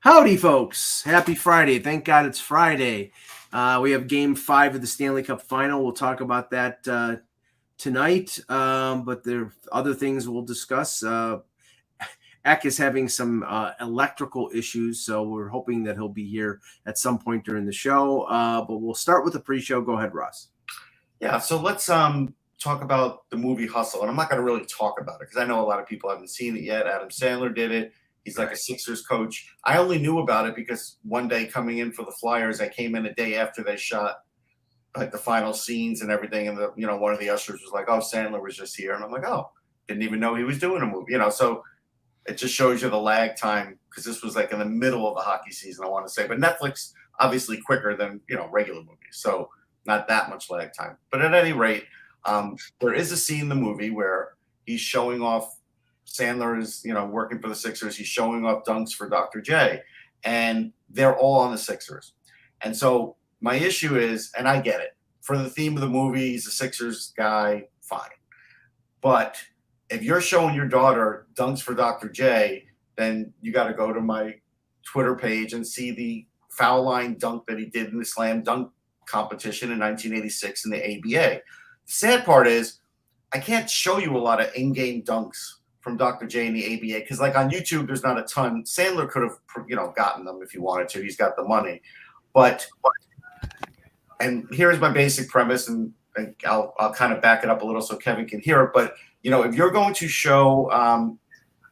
Howdy, folks. Happy Friday. Thank God it's Friday. We have Game 5 of the Stanley Cup Final. We'll talk about that tonight, but there are other things we'll discuss. Eck is having some electrical issues, so we're hoping that he'll be here at some point during the show. But we'll start with the pre-show. Go ahead, Ross. Yeah, so let's talk about the movie Hustle. And I'm not going to really talk about it because I know a lot of people haven't seen it yet. Adam Sandler did it. He's like a Sixers coach. I only knew about it because one day coming in for the Flyers, I came in a day after they shot like the final scenes and everything. And one of the ushers was like, "Oh, Sandler was just here." And I'm like, "Oh, didn't even know he was doing a movie." So it just shows you the lag time because this was like in the middle of the hockey season, I want to say. But Netflix, obviously quicker than, regular movies. So not that much lag time. But at any rate, there is a scene in the movie where he's showing off. Sandler is, working for the Sixers. He's showing off dunks for Dr. J, and they're all on the Sixers. And so my issue is, and I get it, for the theme of the movie, he's a Sixers guy, fine. But if you're showing your daughter dunks for Dr. J, then you got to go to my Twitter page and see the foul line dunk that he did in the slam dunk competition in 1986 in the ABA. The sad part is I can't show you a lot of in-game dunks from Dr. J in the ABA because, like, on YouTube, there's not a ton. Sandler could have, gotten them if he wanted to. He's got the money. And here's my basic premise, and I'll kind of back it up a little so Kevin can hear it. But, if you're going to show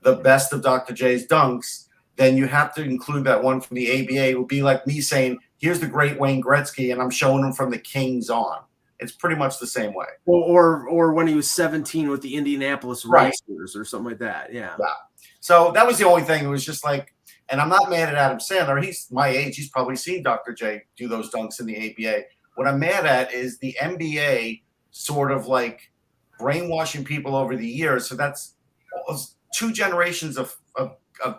the best of Dr. J's dunks, then you have to include that one from the ABA. It would be like me saying, here's the great Wayne Gretzky, and I'm showing him from the Kings on. It's pretty much the same way. Or when he was 17 with the Indianapolis Racers or something like that. Yeah. So that was the only thing. It was just like, and I'm not mad at Adam Sandler. He's my age. He's probably seen Dr. J do those dunks in the ABA. What I'm mad at is the NBA sort of like brainwashing people over the years. So that's two generations of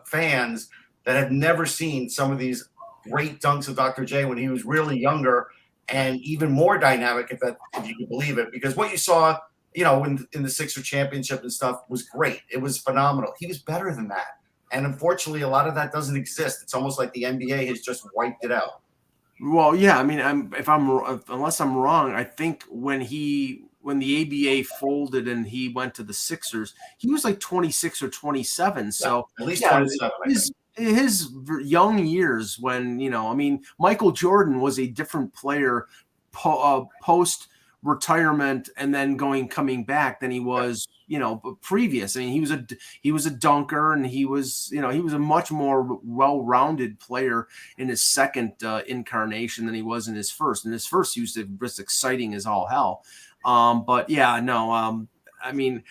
fans that have never seen some of these great dunks of Dr. J when he was really younger. And even more dynamic, if you can believe it, because what you saw, in the Sixer championship and stuff was great. It was phenomenal. He was better than that. And unfortunately, a lot of that doesn't exist. It's almost like the NBA has just wiped it out. Well, yeah. I mean, unless I'm wrong, I think when the ABA folded and he went to the Sixers, he was like 26 or 27. So at least 27. His young years when, Michael Jordan was a different player post retirement and then coming back than he was, previous. I mean, he was a dunker and he was a much more well-rounded player in his second incarnation than he was in his first. In his first, he was just exciting as all hell. But yeah, no. I mean,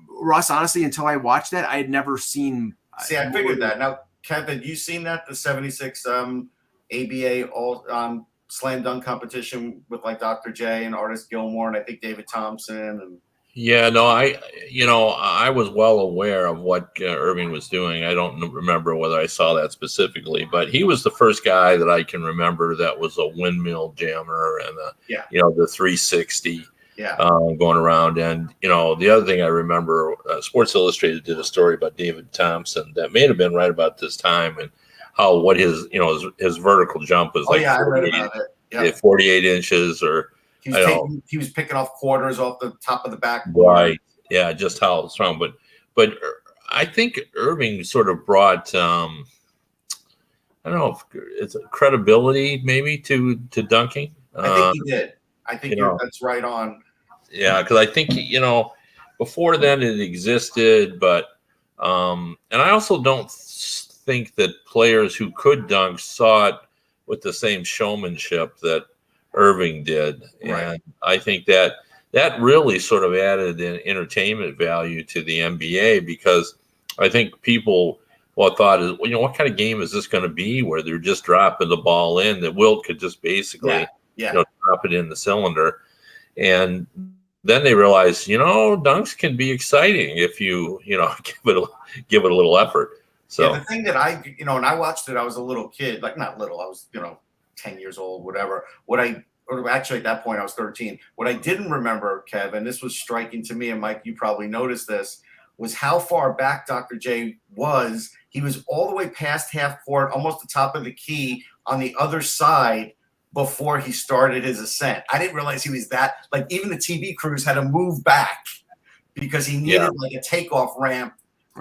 Russ, honestly, until I watched that, I had never seen. See, I figured that. Now, Kevin, you seen that, the 76 ABA all slam dunk competition with like Dr. J and Artis Gilmore and I think David Thompson and. Yeah, no, I was well aware of what Irving was doing. I don't remember whether I saw that specifically, but he was the first guy that I can remember that was a windmill jammer and the 360 going around. And, the other thing I remember, Sports Illustrated did a story about David Thompson that may have been right about this time and how his vertical jump was like I read about it. Yep. 48 inches or. He was picking off quarters off the top of the backboard. Right. Yeah, just how strong. But I think Irving sort of brought I don't know if it's credibility maybe to dunking. I think he did. I think that's right on. Yeah, because I think before then it existed, but and I also don't think that players who could dunk saw it with the same showmanship that Irving did. Right. And I think that really sort of added an entertainment value to the NBA because I think people thought is, what kind of game is this going to be where they're just dropping the ball in that Wilt could just basically drop it in the cylinder. And then they realized, dunks can be exciting if you, give it a little effort. So the thing that when I watched it, I was a little kid, like not little, I was, 10 years old, whatever. Actually at that point I was 13. What I didn't remember, Kev, and this was striking to me, and Mike, you probably noticed this, was how far back Dr. J was. He was all the way past half court, almost the top of the key on the other side before he started his ascent. I didn't realize he was that, like, even the TV crews had to move back because he needed like a takeoff ramp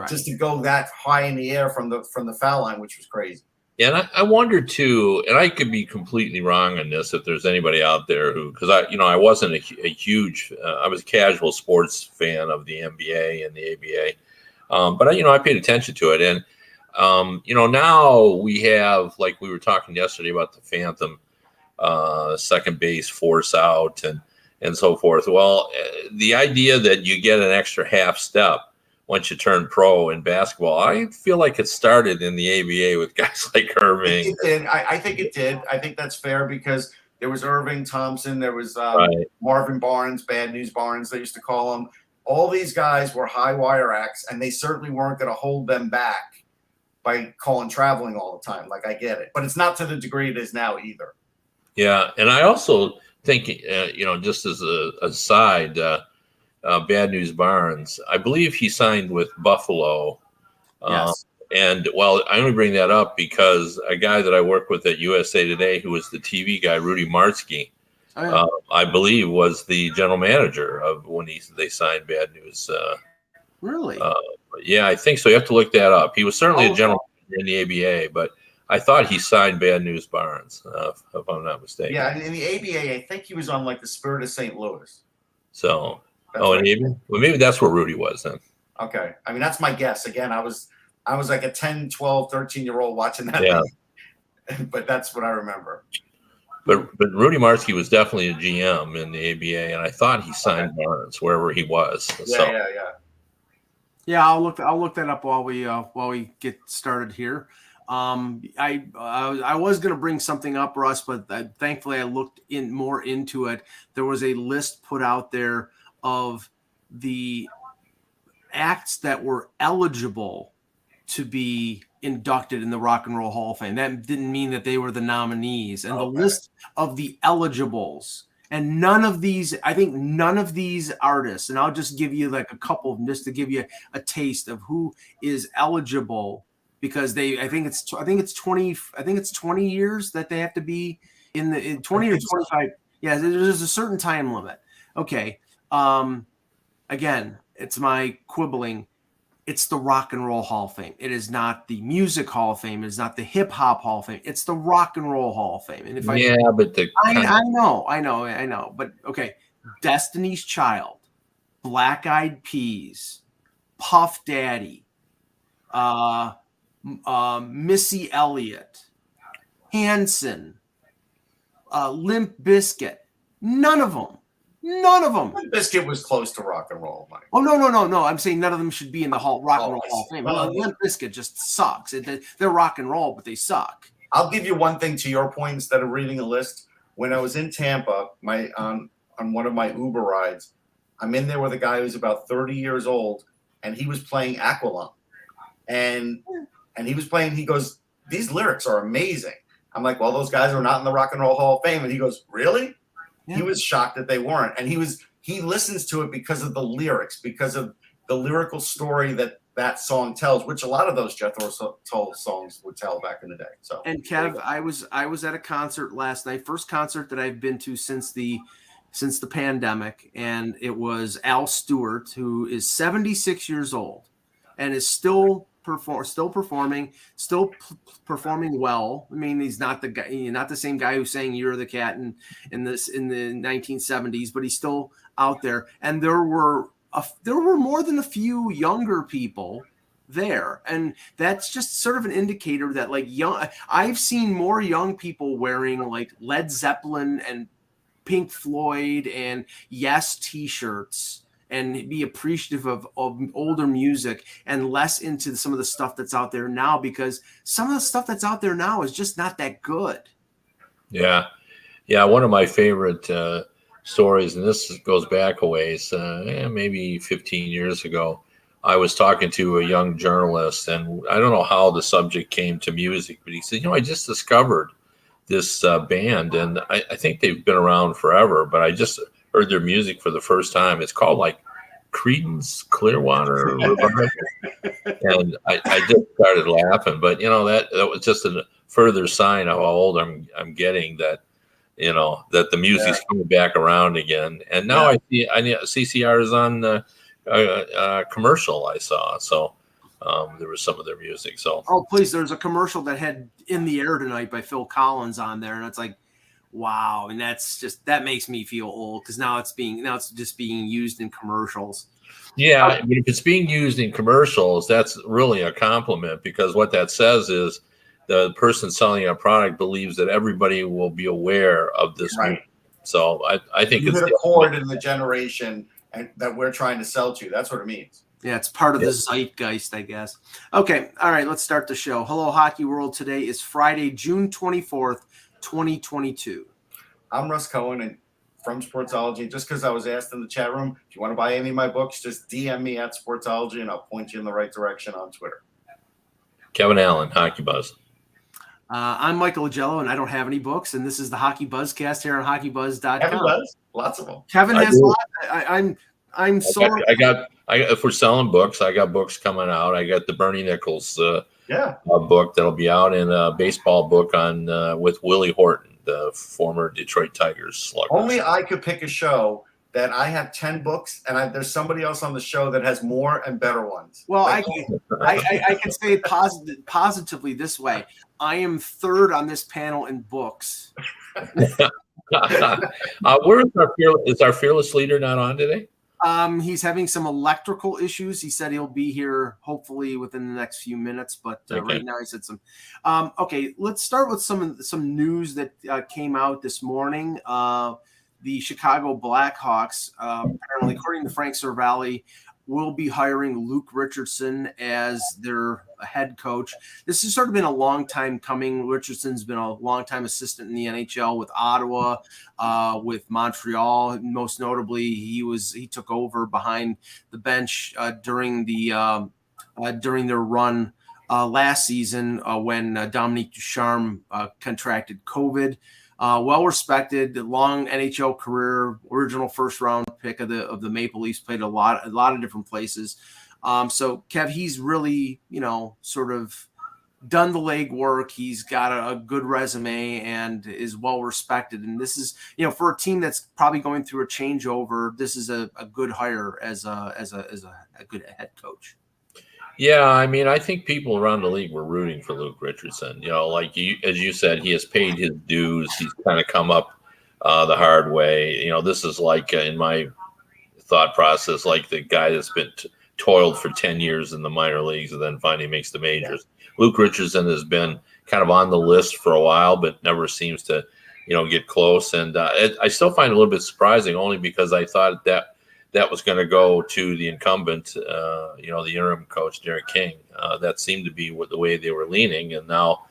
just to go that high in the air from the foul line, which was crazy. Yeah, and I wonder too, and I could be completely wrong on this if there's anybody out there who, because I wasn't a huge, I was a casual sports fan of the NBA and the ABA, but I paid attention to it, and now we have, like we were talking yesterday about the Phantom second base force out and so forth. Well, the idea that you get an extra half step once you turn pro in basketball, I feel like it started in the ABA with guys like Irving. It did. I think it did. I think that's fair because there was Irving, Thompson, there was Marvin Barnes, Bad News Barnes, they used to call him. All these guys were high wire acts, and they certainly weren't going to hold them back by calling traveling all the time. Like, I get it. But it's not to the degree it is now either. Yeah, and I also think, just as a side, Bad News Barnes, I believe he signed with Buffalo. Yes. And, well, I only bring that up because a guy that I work with at USA Today, who was the TV guy, Rudy Martzke, I believe was the general manager of when they signed Bad News. Really? Yeah, I think so. You have to look that up. He was certainly a general manager in the ABA, but I thought he signed Bad News Barnes, if I'm not mistaken. Yeah, in the ABA, I think he was on, like, the Spirit of St. Louis. So... in the ABA? Well, maybe that's where Rudy was then. Okay. I mean, that's my guess. Again, I was like a 10, 12, 13-year-old watching that. Yeah. But that's what I remember. But Rudy Martzke was definitely a GM in the ABA, and I thought he signed Barnes wherever he was. Yeah, I'll look that up while we get started here. I was going to bring something up, Russ, but thankfully I looked more into it. There was a list put out there of the acts that were eligible to be inducted in the Rock and Roll Hall of Fame. That didn't mean that they were the nominees. And the list of the eligibles, and none of these artists, and I'll just give you like a couple just to give you a taste of who is eligible, because I think it's 20 years that they have to be in 20 or 25. Yeah, there's a certain time limit. Okay. Again, it's my quibbling. It's the Rock and Roll Hall of Fame. It is not the Music Hall of Fame. It is not the Hip Hop Hall of Fame. It's the Rock and Roll Hall of Fame. And if I know. But okay, Destiny's Child, Black Eyed Peas, Puff Daddy, Missy Elliott, Hanson, Limp Bizkit. None of them. Limp Bizkit was close to rock and roll, Mike. Oh, no. I'm saying none of them should be in the Rock and Roll Hall of Fame. Limp Bizkit just sucks. They're rock and roll, but they suck. I'll give you one thing to your point instead of reading a list. When I was in Tampa, on one of my Uber rides, I'm in there with a guy who's about 30 years old, and he was playing Aqualung. And he goes, these lyrics are amazing. I'm like, well, those guys are not in the Rock and Roll Hall of Fame. And he goes, really? Yeah. He was shocked that they weren't. And he listens to it because of the lyrics, because of the lyrical story that song tells, which a lot of those Jethro Tull songs would tell back in the day. So, and Kev, I was at a concert last night, first concert that I've been to since the pandemic, and it was Al Stewart, who is 76 years old and is still performing well. I mean, he's not the guy, not the same guy who sang "You're the Cat" in the 1970s, but he's still out there. And there were more than a few younger people there, and that's just sort of an indicator that I've seen more young people wearing like Led Zeppelin and Pink Floyd and Yes t-shirts and be appreciative of older music and less into some of the stuff that's out there now, because some of the stuff that's out there now is just not that good. Yeah. One of my favorite stories, and this goes back a ways, maybe 15 years ago, I was talking to a young journalist, and I don't know how the subject came to music, but he said, I just discovered this band, and I think they've been around forever, but I just heard their music for the first time. It's called like Creedence Clearwater Revival. And I just started laughing, but that was just a further sign of how old I'm getting, that that the music's coming back around again. And now I see CCR is on a commercial I saw, so there was some of their music. So please, there's a commercial that had "In the Air Tonight" by Phil Collins on there, and it's like, wow, and that makes me feel old, because now it's just being used in commercials. Yeah, I mean, if it's being used in commercials, that's really a compliment, because what that says is the person selling a product believes that everybody will be aware of this. Right. So I think you it's hit a chord in the generation that we're trying to sell to. That's what it means. Yeah, it's part of the zeitgeist, I guess. Okay, all right, let's start the show. Hello, Hockey World. Today is Friday, June 24th, 2022. I'm Russ Cohen, and from Sportsology. Just because I was asked in the chat room, if you want to buy any of my books, just DM me at Sportsology, and I'll point you in the right direction on Twitter. Kevin Allen, Hockey Buzz. I'm Michael Agello, and I don't have any books, and this is the Hockey Buzzcast here on HockeyBuzz.com. Kevin does. Lots of them. Kevin has a lot. I'm so. If we're selling books, I got books coming out. I got the Bernie Nichols book that'll be out, and a baseball book on with Willie Horton, the former Detroit Tigers slugger. Only I could pick a show that I have 10 books, and there's somebody else on the show that has more and better ones. Well, I can say it positively this way. I am third on this panel in books. Where is our fearless leader not on today? He's having some electrical issues. He said he'll be here hopefully within the next few minutes, but right now he said some. Okay, let's start with some news that came out this morning. The Chicago Blackhawks, apparently, according to Frank Cervalli, will be hiring Luke Richardson as their head coach. This has sort of been a long time coming. Richardson's been a long time assistant in the NHL with Ottawa, with Montreal. Most notably, he took over behind the bench during their run last season when Dominique Ducharme contracted COVID. Well-respected, long NHL career, original first-round pick of the Maple Leafs, played a lot of different places. So Kev, he's really, sort of done the legwork. He's got a good resume and is well-respected. And this is, for a team that's probably going through a changeover, this is a good hire as a good head coach. Yeah, I mean, I think people around the league were rooting for Luke Richardson. As you said, he has paid his dues. He's kind of come up the hard way. This is like, in my thought process, like the guy that's been toiled for 10 years in the minor leagues and then finally makes the majors. Luke Richardson has been kind of on the list for a while, but never seems to, get close. And I still find it a little bit surprising, only because I thought that was going to go to the incumbent, the interim coach, Derek King. That seemed to be the way they were leaning. And now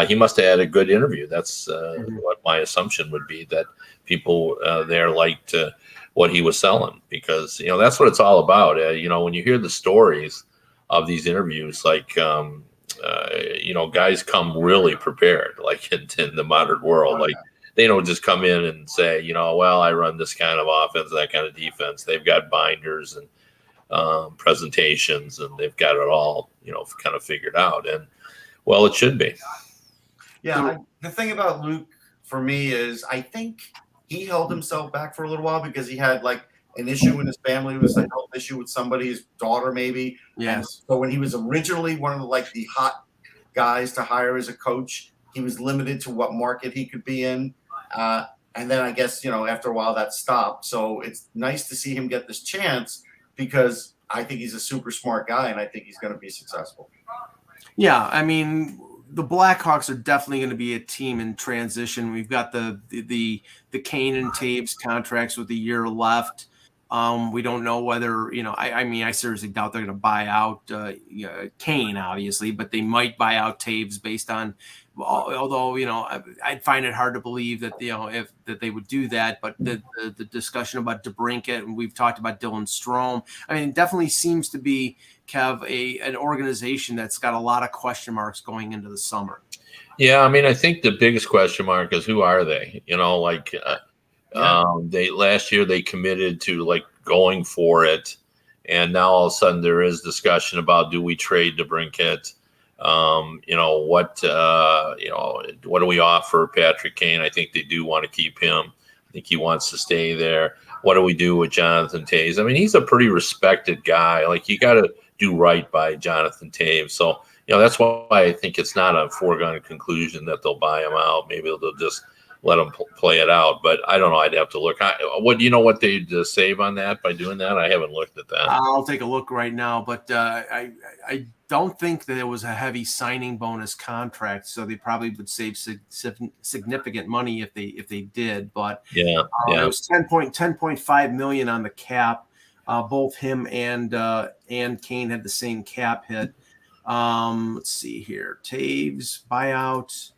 he must have had a good interview. That's what my assumption would be, that people there liked what he was selling, because, that's what it's all about. When you hear the stories of these interviews, like, guys come really prepared, like in the modern world, like, they don't just come in and say, well, I run this kind of offense, that kind of defense. They've got binders and presentations, and they've got it all, kind of figured out. And, well, it should be. Yeah, the thing about Luke, for me, is I think he held himself back for a little while because he had, like, an issue in his family. It was a health issue with somebody's daughter, maybe. Yes. And so when he was originally one of the hot guys to hire as a coach, he was limited to what market he could be in. And then I guess, after a while that stopped. So it's nice to see him get this chance, because I think he's a super smart guy, and I think he's going to be successful. Yeah, I mean, the Blackhawks are definitely going to be a team in transition. We've got the Kane and Taves contracts with a year left. We don't know whether, I seriously doubt they're going to buy out Kane, obviously, but they might buy out Taves based on, although, I'd find it hard to believe that, that they would do that. But the discussion about DeBrincat, and we've talked about Dylan Strome, it definitely seems to be, Kev, an organization that's got a lot of question marks going into the summer. Yeah, I think the biggest question mark is, who are they? They last year they committed to, like, going for it, And now all of a sudden there is discussion about, do we trade DeBrincat? What do we offer Patrick Kane? I think they do want to keep him. I think he wants to stay there. What do we do with Jonathan Toews? I mean, he's a pretty respected guy. Like, you got to do right by Jonathan Toews. So, that's why I think it's not a foregone conclusion that they'll buy him out. Maybe they'll just let him play it out. But I don't know. I'd have to look. What do you know what they'd save on that by doing that? I haven't looked at that. I'll take a look right now. But I don't think that it was a heavy signing bonus contract, so they probably would save significant money if they did. But it was $10.5 million on the cap. Both him and Kane had the same cap hit. Let's see here. Toews buyout.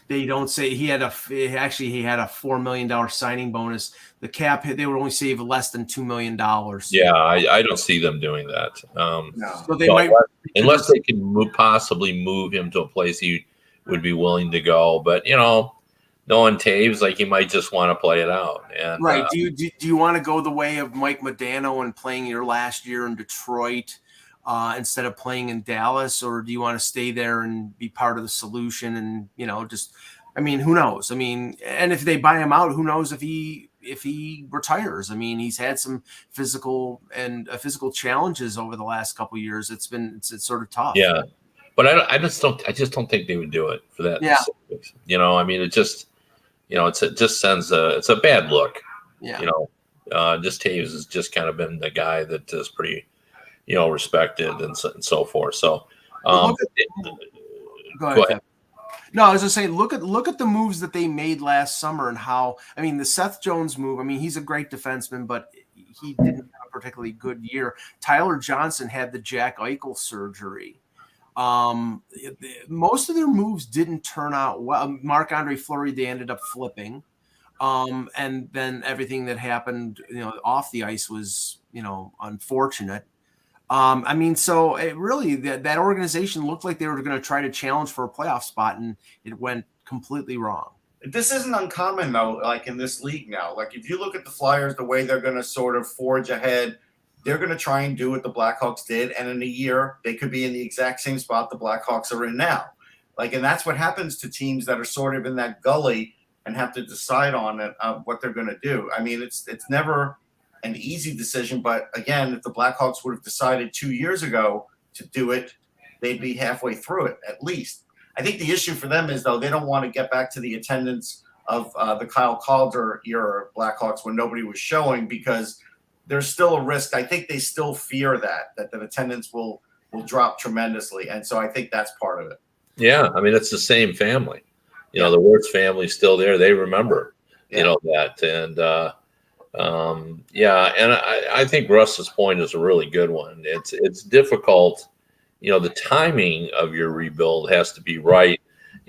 They don't say he had a $4 million signing bonus. The cap hit, they would only save less than $2 million. Yeah, I don't see them doing that. No. So they might, unless they can possibly move him to a place he would be willing to go. But knowing Toews, like, he might just want to play it out. And right? Do you want to go the way of Mike Modano and playing your last year in Detroit instead of playing in Dallas, or do you want to stay there and be part of the solution? And who knows? I mean, and if they buy him out, who knows if he retires? I mean, he's had some physical challenges over the last couple of years. It's sort of tough. Yeah, but I just don't think they would do it for that. Yeah. It just it just sends it's a bad look. Yeah. Just Toews has just kind of been the guy that is pretty, respected and so forth. So, go ahead. No, I was just saying, look at the moves that they made last summer and how, the Seth Jones move. He's a great defenseman, but he didn't have a particularly good year. Tyler Johnson had the Jack Eichel surgery. Most of their moves didn't turn out well. Marc-Andre Fleury, they ended up flipping. And then everything that happened, off the ice was, unfortunate. So it really, that organization looked like they were going to try to challenge for a playoff spot, and it went completely wrong. This isn't uncommon, though, like in this league now. Like, if you look at the Flyers, the way they're going to sort of forge ahead, they're going to try and do what the Blackhawks did, and in a year, they could be in the exact same spot the Blackhawks are in now. And that's what happens to teams that are sort of in that gully and have to decide on what they're going to do. It's never an easy decision, but again, if the Blackhawks would have decided 2 years ago to do it, they'd be halfway through it at least. I think the issue for them is, though, they don't want to get back to the attendance of the Kyle Calder era Blackhawks when nobody was showing, because there's still a risk. I think they still fear that the attendance will drop tremendously, and so I think that's part of it. Yeah, it's the same family. The Wirtz family's still there. They remember, that, and. And I think Russ's point is a really good one. It's difficult, the timing of your rebuild has to be right.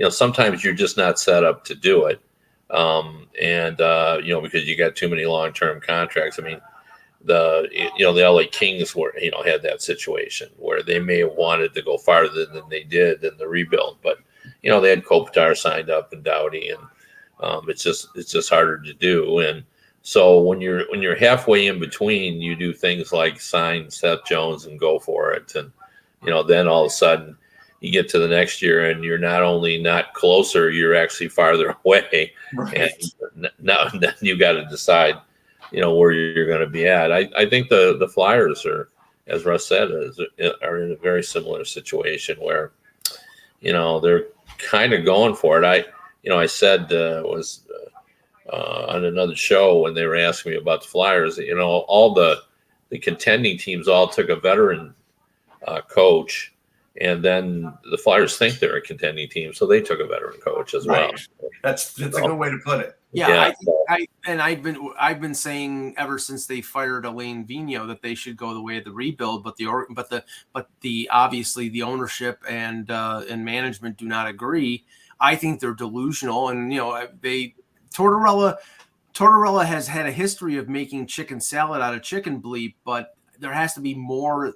Sometimes you're just not set up to do it. Because you got too many long-term contracts. The LA Kings had that situation where they may have wanted to go farther than they did in the rebuild, but they had Kopitar signed up and Doughty, and it's just harder to do. And so when you're halfway in between, you do things like sign Seth Jones and go for it, and then all of a sudden you get to the next year and you're not only not closer, you're actually farther away. Right. And now you got to decide, where you're going to be at. I think the Flyers are, as Russ said, are in a very similar situation where, they're kind of going for it. I said on another show when they were asking me about the Flyers, all the contending teams all took a veteran coach, and then the Flyers think they're a contending team, so they took a veteran coach as well. That's a good way to put it. Yeah. I've been saying ever since they fired Alain Vigneault that they should go the way of the rebuild, but the obviously the ownership and management do not agree. I think they're delusional, and Tortorella has had a history of making chicken salad out of chicken bleep, but there has to be more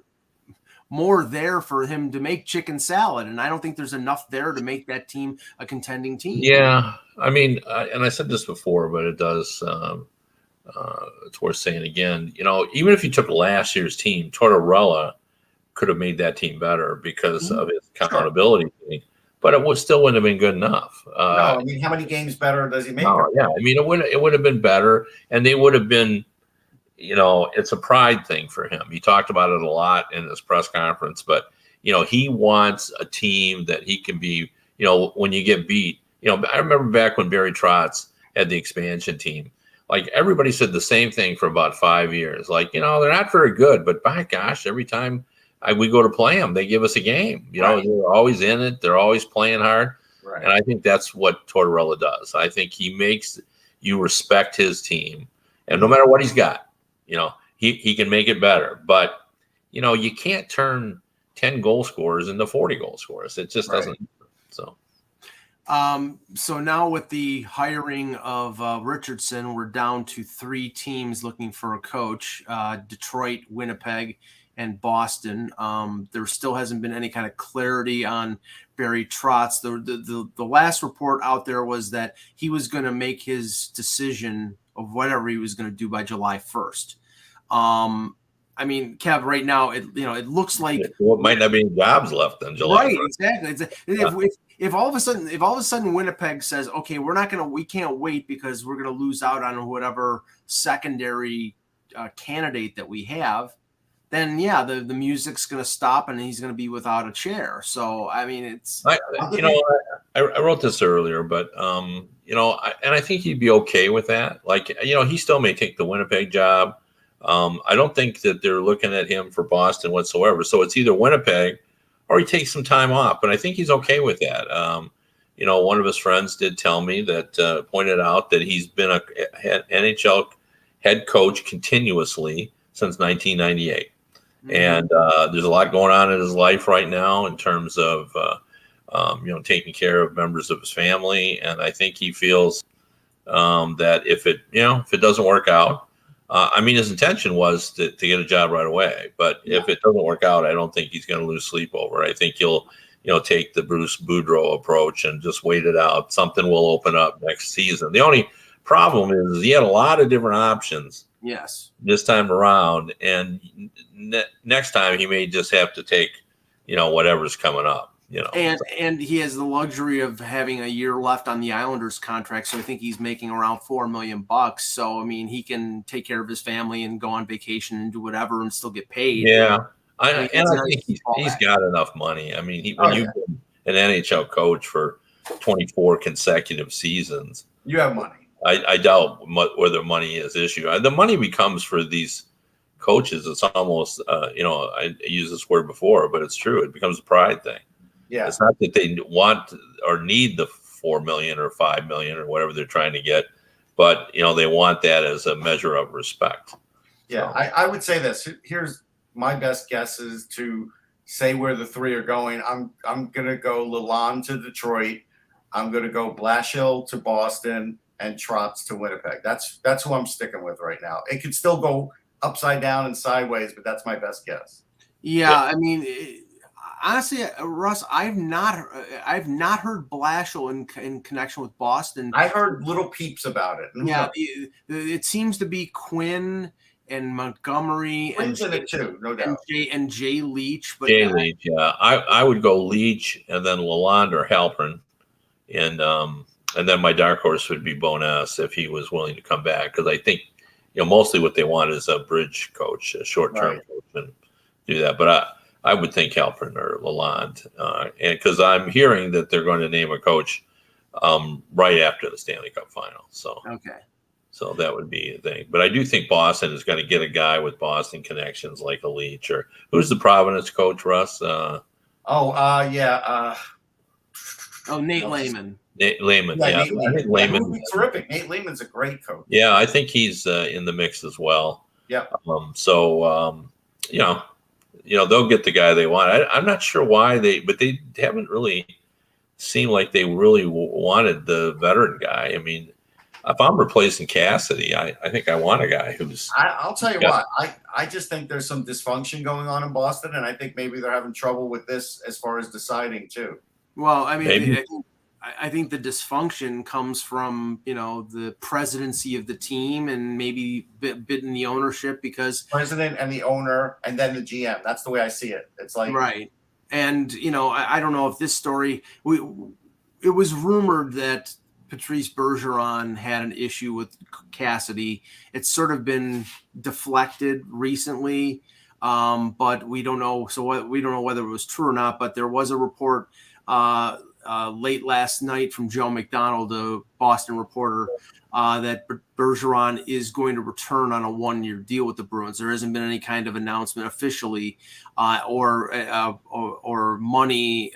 there for him to make chicken salad, and I don't think there's enough there to make that team a contending team. Yeah, and I said this before, but it does It's worth saying again. Even if you took last year's team, Tortorella could have made that team better because of his accountability thing, but it still wouldn't have been good enough. No, I mean, how many games better does he make? Yeah, I mean, it would have been better, and they would have been. It's a pride thing for him. He talked about it a lot in his press conference, but he wants a team that he can be. When you get beat, I remember back when Barry Trotz had the expansion team. Like everybody said the same thing for about 5 years. Like they're not very good, but by gosh, every time we go to play them, they give us a game. Right. They're always in it. They're always playing hard. Right. And I think that's what Tortorella does. I think he makes you respect his team. And no matter what he's got, he can make it better. But, you can't turn 10 goal scorers into 40 goal scorers. It just doesn't. So. So now with the hiring of Richardson, we're down to 3 teams looking for a coach, Detroit, Winnipeg, and Boston. There still hasn't been any kind of clarity on Barry Trotz. The last report out there was that he was going to make his decision of whatever he was going to do by July 1st. I mean, Kev, right now, it looks like it might not be any jobs left in July. Right, 1st. Exactly. If all of a sudden Winnipeg says, okay, we can't wait because we're gonna lose out on whatever secondary candidate that we have, then the music's gonna stop and he's gonna be without a chair. So I mean, I wrote this earlier, but I think he'd be okay with that. Like he still may take the Winnipeg job. I don't think that they're looking at him for Boston whatsoever. So it's either Winnipeg or he takes some time off. But I think he's okay with that. One of his friends did tell me that pointed out that he's been a NHL head coach continuously since 1998. Mm-hmm. And there's a lot going on in his life right now in terms of, taking care of members of his family. And I think he feels that if it doesn't work out, his intention was to get a job right away, but if it doesn't work out, I don't think he's going to lose sleep over. I think he'll, take the Bruce Boudreau approach and just wait it out. Something will open up next season. The only problem is he had a lot of different options. Yes. This time around, and next time he may just have to take, whatever's coming up. And he has the luxury of having a year left on the Islanders contract, so I think he's making around $4 million. So I mean, he can take care of his family and go on vacation and do whatever and still get paid. Yeah, I think he's got enough money. I mean, when you've been an NHL coach for 24 consecutive seasons, you have money. I doubt whether money is an issue. The money becomes for these coaches. It's almost I used this word before, but it's true. It becomes a pride thing. Yeah. It's not that they want or need the $4 million or $5 million or whatever they're trying to get, but they want that as a measure of respect. Yeah, so. I would say this. Here's my best guess is to say where the 3 are going. I'm gonna go Lalonde to Detroit. I'm gonna go Blashill to Boston and Trotz to Winnipeg. That's who I'm sticking with right now. It could still go upside down and sideways, but that's my best guess. Yeah. I mean. Honestly, Russ, I've not heard Blashill in connection with Boston. I heard little peeps about it. Yeah, it seems to be Quinn and Montgomery Quinn's in it too, no doubt. And Jay Leach. But Leach, yeah, I would go Leach and then Lalonde or Halpern, and then my dark horse would be Bowness if he was willing to come back, because I think mostly what they want is a bridge coach, a short-term coach, and do that. But I would think Halpern or Lalonde, and because I'm hearing that they're going to name a coach right after the Stanley Cup final. So so that would be a thing. But I do think Boston is going to get a guy with Boston connections like a Leach, or who's the Providence coach, Russ? Nate Lehman. Nate Lehman, yeah. I think Lehman would be terrific. Nate Lehman's a great coach. Yeah, I think he's in the mix as well. Yeah. They'll get the guy they want. I'm not sure why but they haven't really seemed like they really wanted the veteran guy. I mean, if I'm replacing Cassidy, I think I want a guy who's. I'll tell you what. I just think there's some dysfunction going on in Boston, and I think maybe they're having trouble with this as far as deciding too. Well, I mean, I think the dysfunction comes from, the presidency of the team and maybe bit in the ownership because president and the owner and then the GM. That's the way I see it. It's like right. And I don't know if this story. It was rumored that Patrice Bergeron had an issue with Cassidy. It's sort of been deflected recently, but we don't know. So we don't know whether it was true or not. But there was a report late last night from Joe McDonald, a Boston reporter, that Bergeron is going to return on a 1-year deal with the Bruins. There hasn't been any kind of announcement officially or money,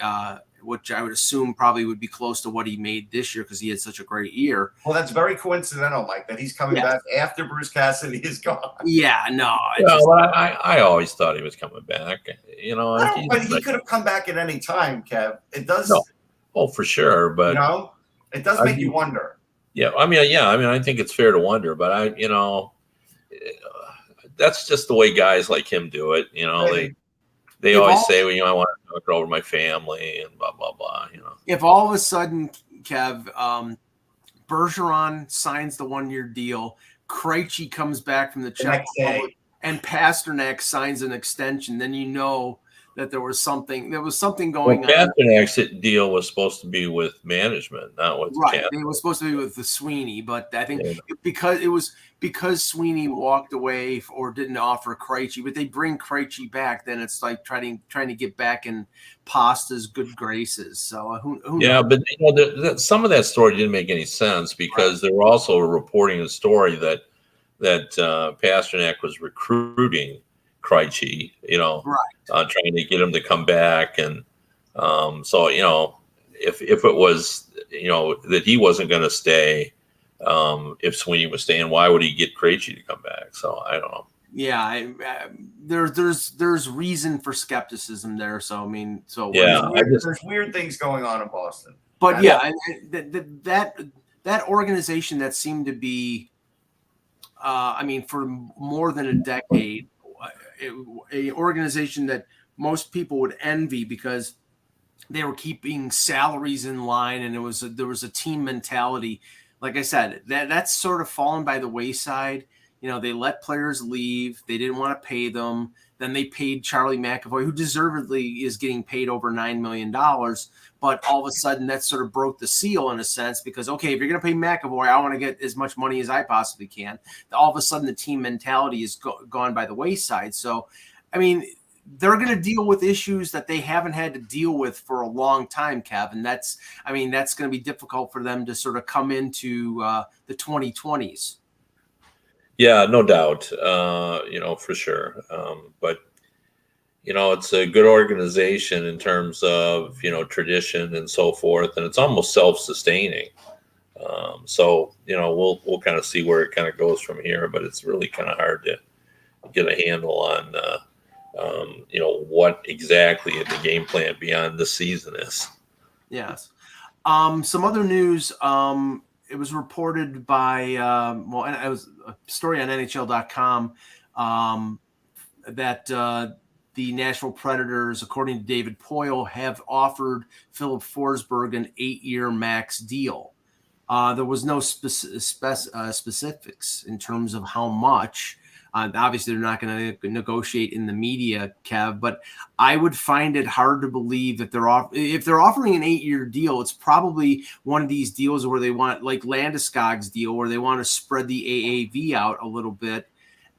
which I would assume probably would be close to what he made this year because he had such a great year. Well, that's very coincidental, Mike, that he's coming back after Bruce Cassidy is gone. Yeah, no. I always thought he was coming back. But he could have come back at any time, Kev. It does. No. Oh, for sure, but it does make you wonder. Yeah, I think it's fair to wonder, but that's just the way guys like him do it. They always say, I want to talk over my family and blah blah blah. If all of a sudden, Kev, Bergeron signs the 1-year deal, Krejci comes back from the Czech Republic, and Pasternak signs an extension, then that there was something going on. Pasternak's deal was supposed to be with management, not with right. It was supposed to be with the Sweeney, but I think because Sweeney walked away or didn't offer Krejci, but they bring Krejci back, then it's like trying to get back in Pasta's good graces. So who knows? But some of that story didn't make any sense because they were also reporting a story that Pasternak was recruiting Krejci, trying to get him to come back, and so if it was that he wasn't going to stay, if Sweeney was staying, why would he get Krejci to come back? So I don't know. Yeah, there's reason for skepticism there. So there's weird things going on in Boston. But that organization that seemed to be, for more than a decade. A organization that most people would envy because they were keeping salaries in line and there was a team mentality. Like I said, that's sort of fallen by the wayside. They let players leave. They didn't want to pay them. Then they paid Charlie McAvoy, who deservedly is getting paid over $9 million. But all of a sudden that sort of broke the seal in a sense because, okay, if you're going to pay McAvoy, I want to get as much money as I possibly can. All of a sudden the team mentality is gone by the wayside. So, they're going to deal with issues that they haven't had to deal with for a long time, Kevin. That's going to be difficult for them to sort of come into the 2020s. Yeah, no doubt, for sure. But, it's a good organization in terms of, tradition and so forth, and it's almost self-sustaining. So, we'll kind of see where it kind of goes from here, but it's really kind of hard to get a handle on, what exactly the game plan beyond the season is. Yes. Some other news, it was reported by, it was a story on NHL.com that the Nashville Predators, according to David Poyle, have offered Filip Forsberg an 8-year max deal. There was no specifics in terms of how much. Obviously, they're not going to negotiate in the media, Kev, but I would find it hard to believe that if they're offering an 8-year deal, it's probably one of these deals where they want, like Landeskog's deal, where they want to spread the AAV out a little bit,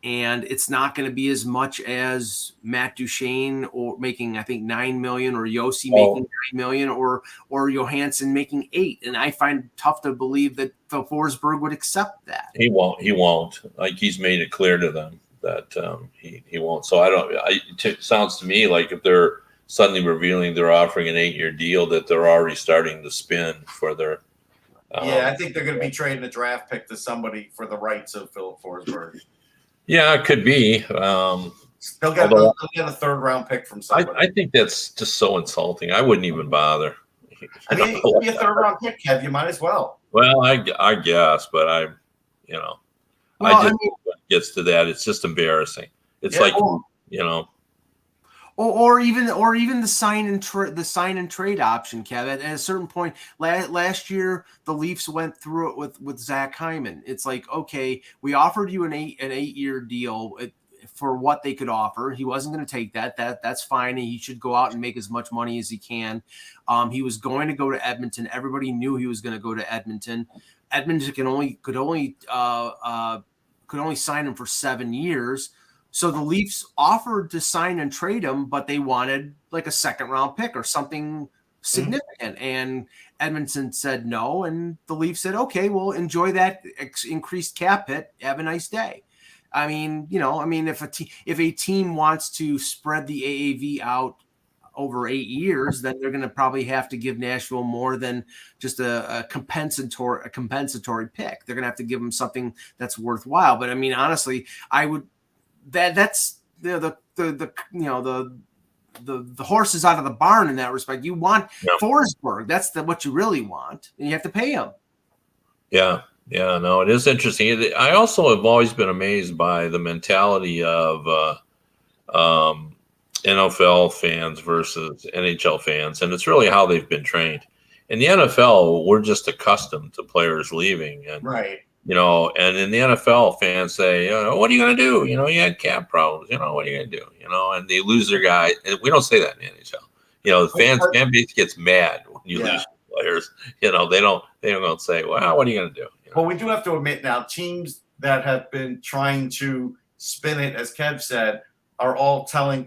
and it's not going to be as much as Matt Duchene or making, I think, $9 million, or Yossi making $9 million, or Johansson making $8 million. And I find it tough to believe that Forsberg would accept that. He won't. Like, he's made it clear to them that he won't. So it sounds to me like if they're suddenly revealing they're offering an 8-year deal, that they're already starting to spin for their. I think they're going to be trading a draft pick to somebody for the rights of Filip Forsberg. Yeah, it could be. They'll get a third-round pick from somebody. I think that's just so insulting. I wouldn't even bother. It could be a third-round pick, Kev. You might as well. Well, I guess, but I just when it gets to that, it's just embarrassing. It's or even the sign and trade option, Kev. At a certain point, last year the Leafs went through it with Zach Hyman. It's like, okay, we offered you an 8-year deal for what they could offer. He wasn't going to take that. That's fine. He should go out and make as much money as he can. He was going to go to Edmonton. Everybody knew he was going to go to Edmonton. Edmonton could only sign him for 7 years. So the Leafs offered to sign and trade him, but they wanted like a second-round pick or something significant. And Edmonton said no, and the Leafs said, okay, well, enjoy that increased cap hit. Have a nice day. I mean, if a team wants to spread the AAV out over 8 years, then they're going to probably have to give Nashville more than just a compensatory pick. They're going to have to give them something that's worthwhile. But I mean, honestly, I would. That's the horse is out of the barn in that respect. You want Forsberg. That's what you really want, and you have to pay him. Yeah, no, it is interesting. I also have always been amazed by the mentality of NFL fans versus NHL fans, and it's really how they've been trained. In the NFL, we're just accustomed to players leaving, and right. And in the NFL, fans say, what are you going to do? You had cap problems. What are you going to do? And they lose their guy. And we don't say that in the NHL. The fan base gets mad when you lose players. They don't say, well, what are you going to do? Well, we do have to admit now, teams that have been trying to spin it, as Kev said, are all telling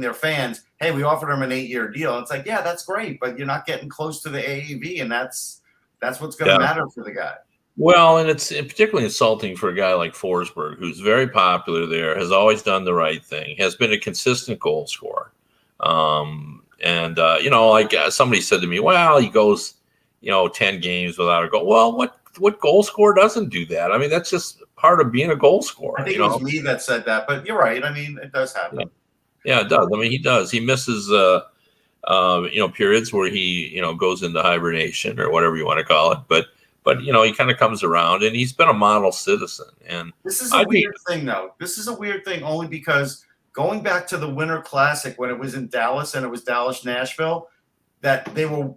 their fans, hey, we offered them an 8-year deal. It's like, yeah, that's great, but you're not getting close to the AAV, and that's what's going to matter for the guy. Well, and it's particularly insulting for a guy like Forsberg, who's very popular there, has always done the right thing, has been a consistent goal scorer. Like somebody said to me, well, he goes, 10 games without a goal. Well, what goal scorer doesn't do that? I mean, that's just part of being a goal scorer. I think it was me that said that, but you're right. I mean, it does happen. Yeah, it does. I mean, he does. He misses, periods where he, goes into hibernation or whatever you want to call it. But he kind of comes around, and he's been a model citizen. And this is a weird thing, though. This is a weird thing only because going back to the Winter Classic when it was in Dallas and it was Dallas-Nashville, that they were,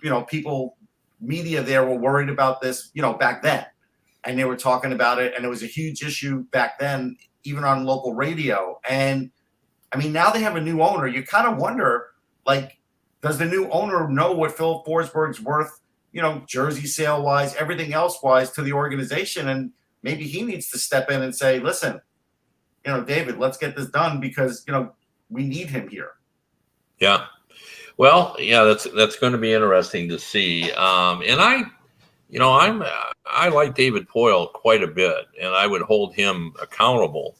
media there were worried about this, back then. And they were talking about it, and it was a huge issue back then, even on local radio. And, I mean, now they have a new owner. You kind of wonder, does the new owner know what Filip Forsberg's worth, jersey sale wise, everything else wise to the organization? And maybe he needs to step in and say, listen, David, let's get this done because, we need him here. Yeah. Well, yeah, that's going to be interesting to see. And I like David Poile quite a bit, and I would hold him accountable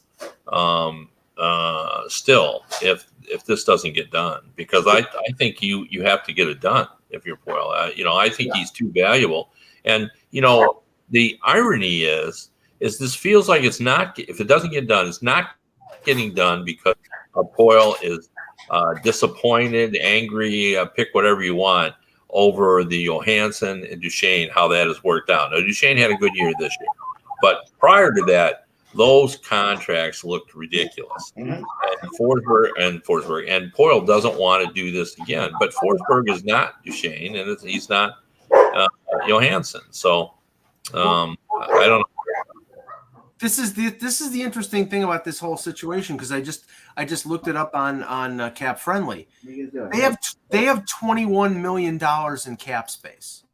still if this doesn't get done, because I think you have to get it done if you're Poile. I think he's too valuable. And, the irony is this feels like it's not, if it doesn't get done, it's not getting done because Poile is disappointed, angry, pick whatever you want, over the Johansson and Duchesne, how that has worked out. Now, Duchesne had a good year this year, but prior to that, those contracts looked ridiculous. And Forsberg and Poile doesn't want to do this again. But Forsberg is not Duchesne, and he's not Johansson. So I don't know. This is the interesting thing about this whole situation, because I just looked it up on Cap Friendly. They have $21 million in cap space.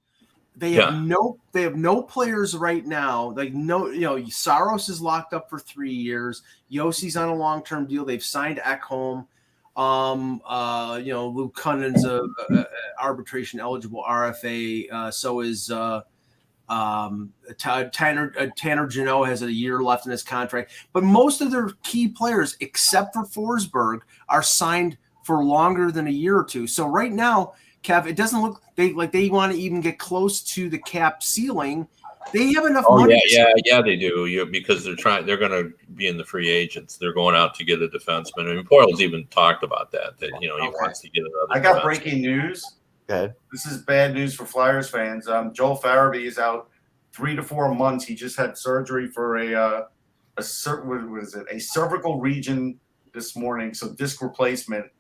They have no players right now. Saros is locked up for 3 years. Yossi's on a long-term deal. They've signed Ekholm. Luke Cunning's a arbitration eligible RFA. So is Tanner Jeannot has a year left in his contract. But most of their key players, except for Forsberg, are signed for longer than a year or two. So right now, Kev, it doesn't look they want to even get close to the cap ceiling. They have enough money. Yeah, they do. Because they're going to be in the free agents. They're going out to get a defenseman. I mean, Poile's even talked about that he wants to get another. I got breaking news. Okay. This is bad news for Flyers fans. Joel Farabee is out 3 to 4 months. He just had surgery for a cervical region this morning. So disc replacement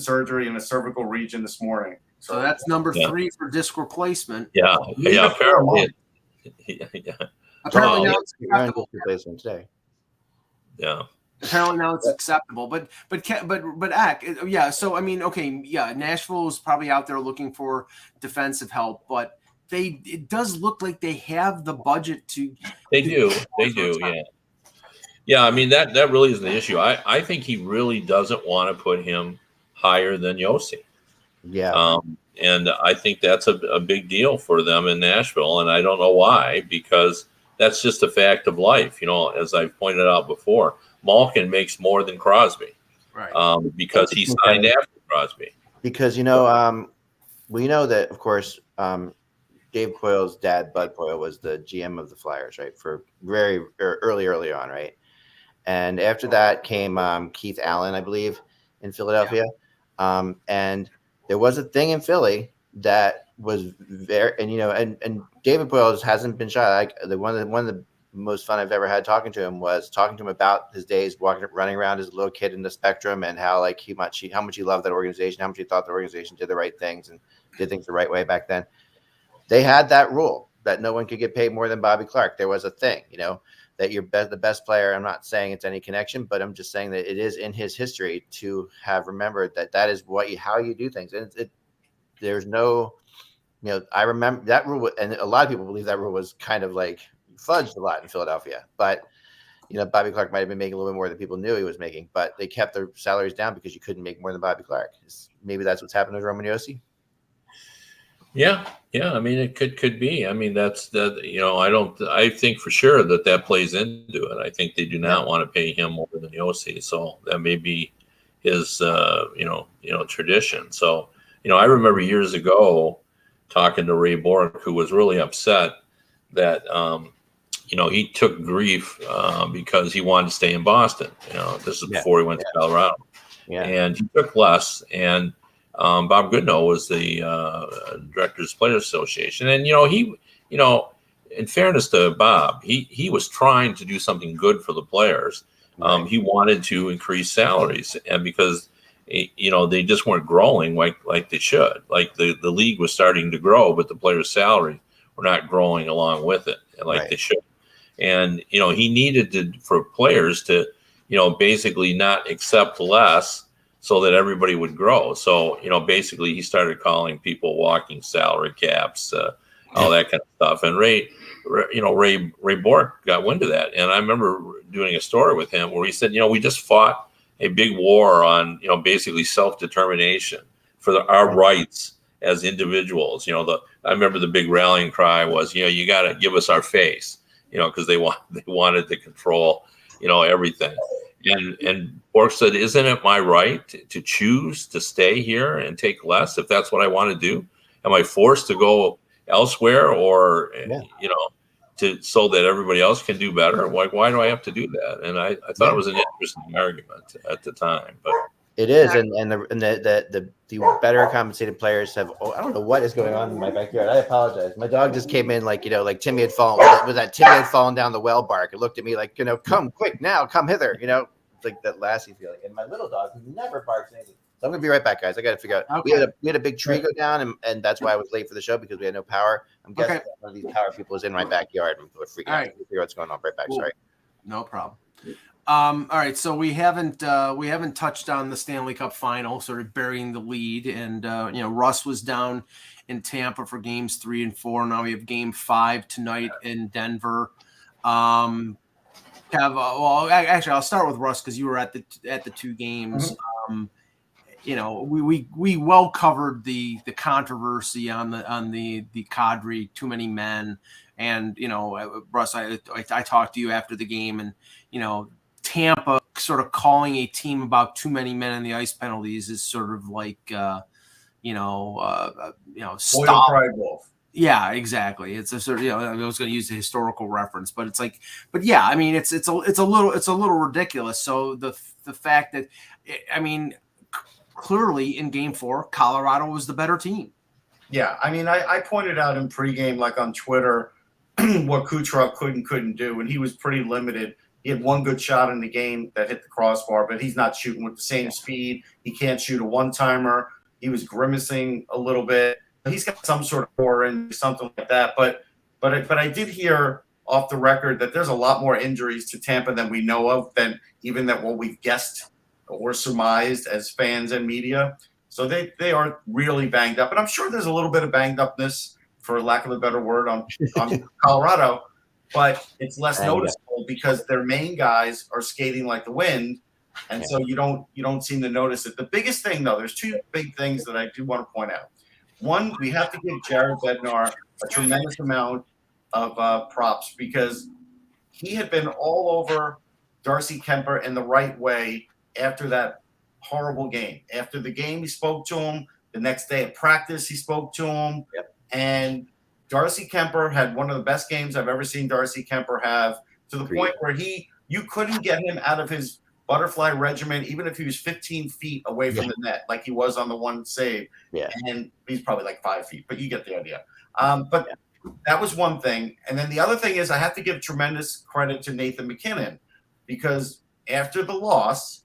surgery in a cervical region this morning. So that's number 3 for disc replacement. Yeah. Apparently. Apparently now it's acceptable. Replacement today. Yeah. Apparently now it's acceptable, but Ack, yeah. So I mean, okay, yeah. Nashville is probably out there looking for defensive help, but it does look like they have the budget to. They do. Yeah. Yeah. I mean that really is the issue. I think he really doesn't want to put him higher than Yossi. Yeah. And I think that's a big deal for them in Nashville, and I don't know why, because that's just a fact of life. You know, as I've pointed out before, Malkin makes more than Crosby, right? Because he signed after Crosby. Because we know that, of course, Dave Coyle's dad, Bud Coyle, was the GM of the Flyers, right, for very early on, right? And after that came Keith Allen, I believe, in Philadelphia, and there was a thing in Philly that was very, and David Boyles hasn't been shy. Like one of the most fun I've ever had talking to him was talking to him about his days running around as a little kid in the Spectrum, and how much he loved that organization, how much he thought the organization did the right things and did things the right way back then. They had that rule that no one could get paid more than Bobby Clarke. There was a thing, that the best player. I'm not saying it's any connection, but I'm just saying that it is in his history to have remembered that is how you do things. And there's no, I remember that rule, and a lot of people believe that rule was kind of like fudged a lot in Philadelphia. But Bobby Clarke might have been making a little bit more than people knew he was making, but they kept their salaries down because you couldn't make more than Bobby Clarke. Maybe that's what's happened with Roman Josi. Yeah. I mean, it could be. I mean, that's that. I think for sure that plays into it. I think they do not want to pay him more than Josi, so that may be his, tradition. So, I remember years ago talking to Ray Bork, who was really upset that, he took grief because he wanted to stay in Boston. This is before he went to Colorado, and he took less. And Bob Goodnow was the Directors Players Association, and he, in fairness to Bob, he was trying to do something good for the players. He wanted to increase salaries, and because they just weren't growing like they should. Like the league was starting to grow, but the players' salaries were not growing along with it like they should. And he needed for players to basically not accept less, so that everybody would grow. So, basically he started calling people walking salary caps, all that kind of stuff. And Ray Bork got wind of that. And I remember doing a story with him where he said, we just fought a big war on, basically self-determination for our rights as individuals. I remember the big rallying cry was, you got to give us our face, because they wanted to control, everything. And Bork said, isn't it my right to choose to stay here and take less if that's what I want to do? Am I forced to go elsewhere or, so that everybody else can do better? Why do I have to do that? And I thought it was an interesting argument at the time. But it is, and the better compensated players have. I don't know what is going on in my backyard. I apologize. My dog just came in like Timmy had fallen. Was that Timmy had fallen down the well bark? It looked at me like come quick now, come hither. It's like that Lassie feeling. And my little dog who never barks anything. So I'm gonna be right back, guys. I got to figure out. Okay. We had a big tree go down, and that's why I was late for the show because we had no power. I'm guessing one of these power people is in my backyard and we're freaking out. Figure what's going on. Right back. Cool. Sorry. No problem. All right, so we haven't touched on the Stanley Cup final, sort of burying the lead, and Russ was down in Tampa for games 3 and 4. Now we have game 5 tonight in Denver. Actually, I'll start with Russ because you were at the two games. Mm-hmm. We well covered the controversy on the Kadri, too many men, and Russ, I talked to you after the game, and Tampa sort of calling a team about too many men in the ice penalties is sort of like, stop. Pride wolf. Yeah, exactly. It's a sort of, I was going to use a historical reference, but it's like, but yeah, I mean, it's a little ridiculous. So the fact that, clearly in game 4, Colorado was the better team. Yeah. I mean, I pointed out in pregame, like on Twitter, what Kucherov couldn't do. And he was pretty limited. He had one good shot in the game that hit the crossbar, but he's not shooting with the same speed. He can't shoot a one-timer. He was grimacing a little bit. He's got some sort of aura and something like that. But I did hear off the record that there's a lot more injuries to Tampa than we know of, than even that what we've guessed or surmised as fans and media. So they are really banged up. And I'm sure there's a little bit of banged upness, for lack of a better word, on Colorado. But it's less noticeable because their main guys are skating like the wind, and so you don't seem to notice it. The biggest thing, though, there's two big things that I do want to point out. One, we have to give Jared Bednar a tremendous amount of props, because he had been all over Darcy Kemper in the right way after that horrible game. After the game, he spoke to him. The next day at practice, he spoke to him, and Darcy Kemper had one of the best games I've ever seen Darcy Kemper have, to the point where you couldn't get him out of his butterfly regimen, even if he was 15 feet away from the net, like he was on the one save. Yeah. And he's probably like 5 feet, but you get the idea. But that was one thing. And then the other thing is, I have to give tremendous credit to Nathan MacKinnon, because after the loss,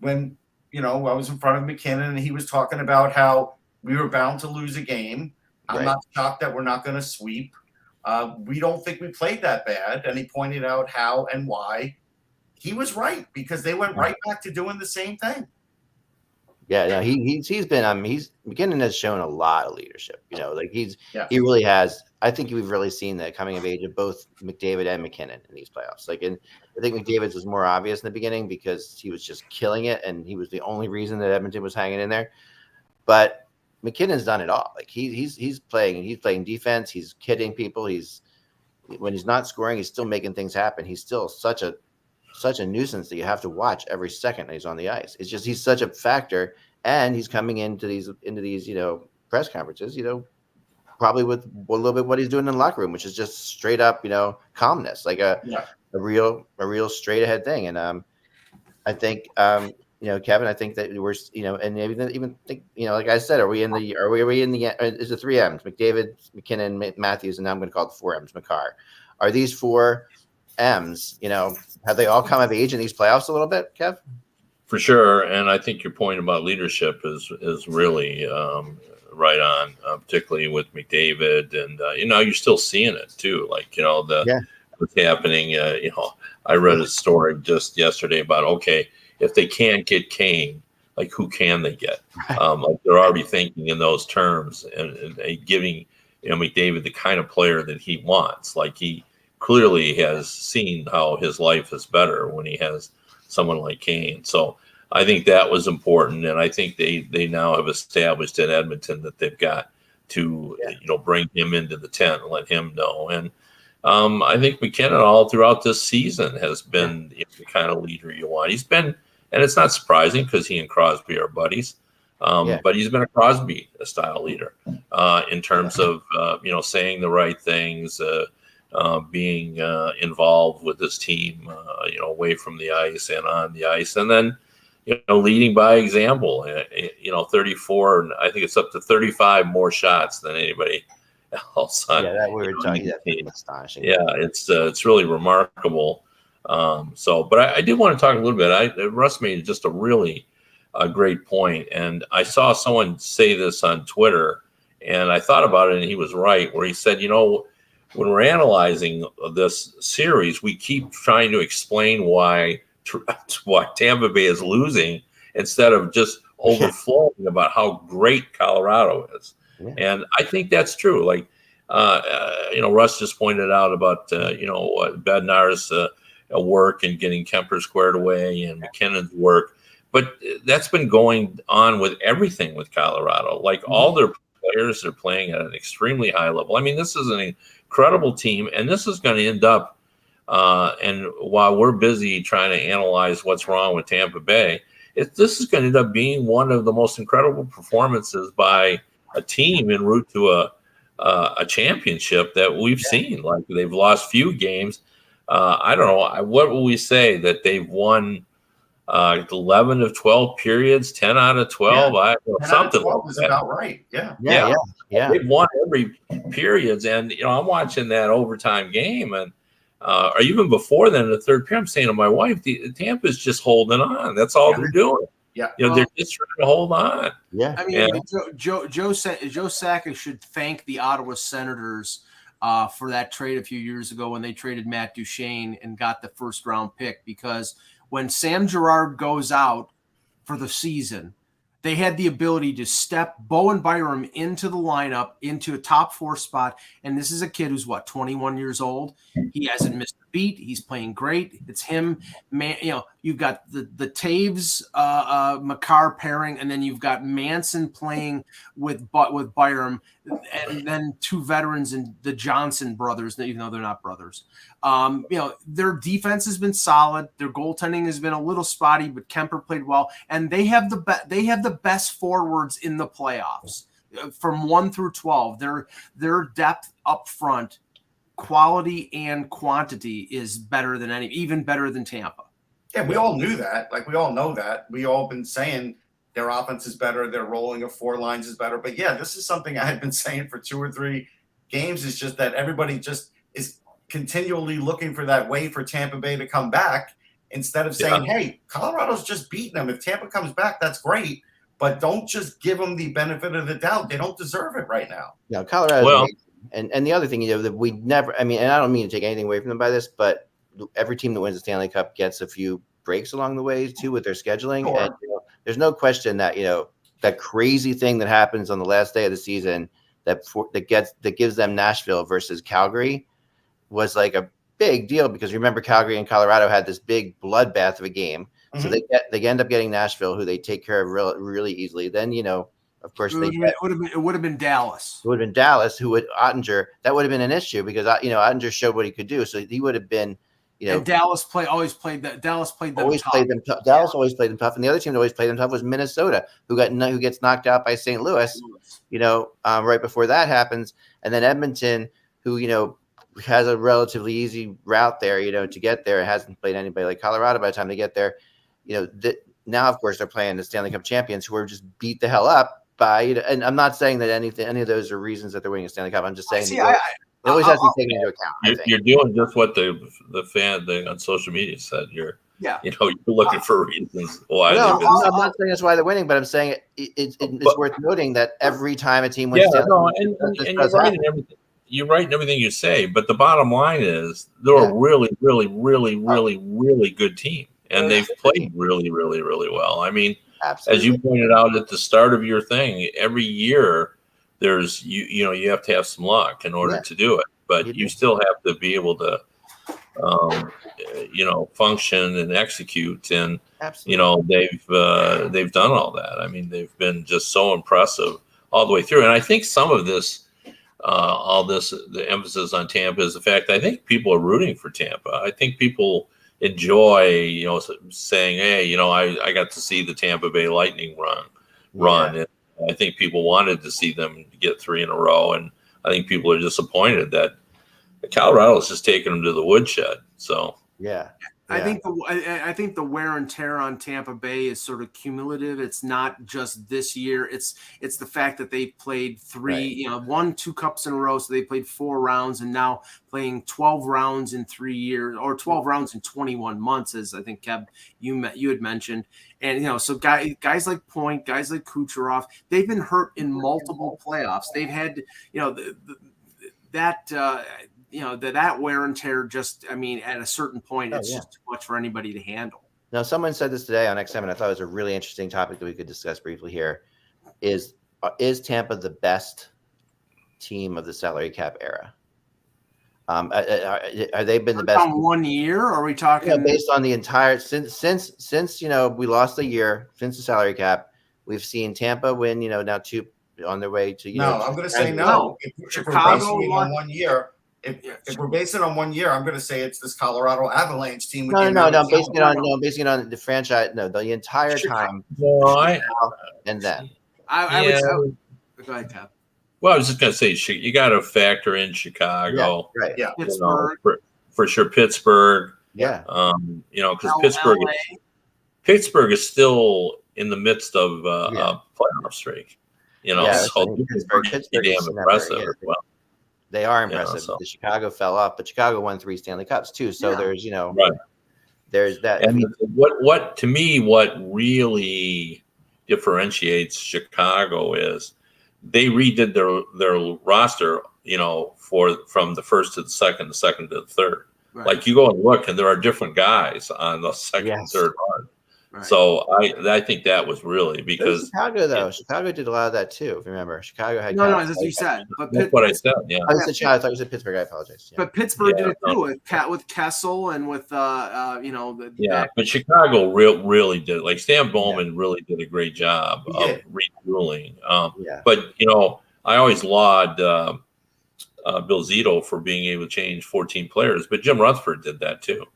when, I was in front of MacKinnon and he was talking about how we were bound to lose a game. I'm not shocked that we're not going to sweep. We don't think we played that bad. And he pointed out how and why. He was right, because they went right back to doing the same thing. Yeah, no, he's been MacKinnon has shown a lot of leadership. He really has. I think we've really seen the coming of age of both McDavid and MacKinnon in these playoffs. And I think McDavid's was more obvious in the beginning because he was just killing it, and he was the only reason that Edmonton was hanging in there. But MacKinnon's done it all. He's playing defense. He's kidding people. When he's not scoring, he's still making things happen. He's still such a nuisance that you have to watch every second that he's on the ice. It's just he's such a factor, and he's coming into these press conferences, probably with a little bit what he's doing in the locker room, which is just straight up, calmness, like a real straight ahead thing. And I think Kevin, I think that we're, and even think, like I said, are we in the is the 3 M's, McDavid, MacKinnon, Matthews, and now I'm going to call it the 4 M's, Makar. Are these 4 M's, have they all come of age in these playoffs a little bit, Kev? For sure. And I think your point about leadership is really right on, particularly with McDavid. And, you're still seeing it too. What's happening. I read a story just yesterday about, if they can't get Kane, who can they get? They're already thinking in those terms and giving McDavid the kind of player that he wants. He clearly has seen how his life is better when he has someone like Kane. So I think that was important, and I think they now have established in Edmonton that they've got to bring him into the tent and let him know. And I think MacKinnon all throughout this season has been the kind of leader you want. He's been. And it's not surprising because he and Crosby are buddies, but he's been a Crosby-style leader in terms of, saying the right things, being involved with his team, away from the ice and on the ice, and then, leading by example. 34, and I think it's up to 35 more shots than anybody else. That we were talking. That's astonishing. Yeah, it's really remarkable. But I did want to talk a little bit. Russ made just a really great point, and I saw someone say this on Twitter, and I thought about it, and he was right, where he said, when we're analyzing this series, we keep trying to explain why Tampa Bay is losing instead of just overflowing about how great Colorado is. Yeah. And I think that's true. Russ just pointed out about, Bednar's work and getting Kemper squared away and MacKinnon's work. But that's been going on with everything with Colorado. All their players are playing at an extremely high level. I mean, this is an incredible team, and this is going to end up, and while we're busy trying to analyze what's wrong with Tampa Bay, this is going to end up being one of the most incredible performances by a team en route to a championship that we've seen. They've lost few games. I don't know. What will we say that they've won 11 of 12 periods, 10 out of 12? Something like that. Is about right. Yeah. They've won every periods, and I'm watching that overtime game, and or even before then, the third period, I'm saying to my wife, Tampa's just holding on. That's all they're doing. Yeah, they're just trying to hold on. Yeah, I mean, Joe Sakic should thank the Ottawa Senators for that trade a few years ago when they traded Matt Duchene and got the first round pick, because when Sam Girard goes out for the season, they had the ability to step Bowen Byram into the lineup, into a top 4 spot. And this is a kid who's 21 years old. He hasn't missed a beat. He's playing great. It's him, man. You've got the Taves Makar pairing, and then you've got Manson playing with Byram, and then 2 veterans and the Johnson brothers, even though they're not brothers. Their defense has been solid. Their goaltending has been a little spotty, but Kemper played well, and they have the best forwards in the playoffs from 1 through 12. Their depth up front, quality and quantity, is better than even better than Tampa. Yeah, we all knew that. Like, we all know that. We all been saying their offense is better. Their rolling of 4 lines is better. But yeah, this is something I had been saying for 2 or 3 games. Is just that everybody just is continually looking for that way for Tampa Bay to come back, instead of saying, hey, Colorado's just beating them. If Tampa comes back, that's great. But don't just give them the benefit of the doubt. They don't deserve it right now. Yeah, Colorado. And the other thing, that we never, and I don't mean to take anything away from them by this, but every team that wins the Stanley Cup gets a few breaks along the way too with their scheduling. Sure. And there's no question that that crazy thing that happens on the last day of the season that gives them Nashville versus Calgary was like a big deal, because remember, Calgary and Colorado had this big bloodbath of a game. Mm-hmm. So they end up getting Nashville, who they take care of really easily. Then of course, it would have been Dallas. It would have been Dallas, who would Ottinger. That would have been an issue, because Ottinger showed what he could do. So he would have been, and Dallas always played them tough. Dallas always played them tough, and the other team that always played them tough was Minnesota, who gets knocked out by St. Louis. Right before that happens, and then Edmonton, who has a relatively easy route there, to get there. It hasn't played anybody like Colorado by the time they get there. Now, of course, they're playing the Stanley Cup champions, who are just beat the hell up by. And I'm not saying that any of those are reasons that they're winning a Stanley Cup. I'm just saying it always has to be taken into account. You're doing just what the fan on social media said. You're looking for reasons why. No, I'm not saying that's why they're winning, but I'm saying it's worth noting that every time a team wins, and you're right in everything. You're right in everything you say, but the bottom line is they're a really, really, really, really, really good team, and they've played really, really, really well. I mean, absolutely. As you pointed out at the start of your thing, every year there's you have to have some luck in order to do it, but you still have to be able to function and execute, and they've done all that. I mean, they've been just so impressive all the way through, and I think some of this. The emphasis on Tampa is the fact that I think people are rooting for Tampa. I think people enjoy, saying, hey, I got to see the Tampa Bay Lightning run. And I think people wanted to see them get 3 in a row. And I think people are disappointed that Colorado is just taking them to the woodshed. So, yeah. I think the wear and tear on Tampa Bay is sort of cumulative. It's not just this year. It's the fact that they played 2 cups in a row. So they played 4 rounds, and now playing 12 rounds in 3 years, or 12 rounds in 21 months, as I think Kev, you had mentioned. And, so guys like Point, guys like Kucherov, they've been hurt in multiple playoffs. They've had, that wear and tear just, at a certain point, it's just too much for anybody to handle. Now, someone said this today on XM, and I thought it was a really interesting topic that we could discuss briefly here. Is Tampa the best team of the salary cap era? Are they been the best? On 1 year? Or are we talking based on the entire since we lost a year since the salary cap? We've seen Tampa win. Now 2 on their way to. I'm going to say no. If we're basing it on 1 year. If we're basing it on 1 year, I'm going to say it's this Colorado Avalanche team. No. I'm basing it on the franchise. No, the entire time. And then. I would say. Go ahead, Cap. Well, I was just going to say you got to factor in Chicago. Yeah, right. Yeah. Pittsburgh. For sure, Pittsburgh. Yeah. Because Pittsburgh is still in the midst of a playoff streak. So Pittsburgh is damn impressive as well. They are Yeah, impressive. so- The Chicago fell off, but Chicago won 3 Stanley Cups too. So Yeah. there's, Right. there's that. And what to me, what really differentiates Chicago is they redid their roster, from the first to the second to the third. Right. Like you go and look, and there are different guys on the second and Yes. third line. Right. So I think that was really because Chicago though. Chicago did a lot of that too. If you remember, Chicago had no, as you said, but that's what I said. Yeah. I said Chicago. I thought you said Pittsburgh. I apologize. Yeah. But Pittsburgh Yeah, did it no. too with Kessel and with Yeah, but Chicago really did. Like Stan Bowman really did a great job He of did. retooling. Yeah. But I always laud Bill Zito for being able to change 14 players, but Jim Rutherford did that too.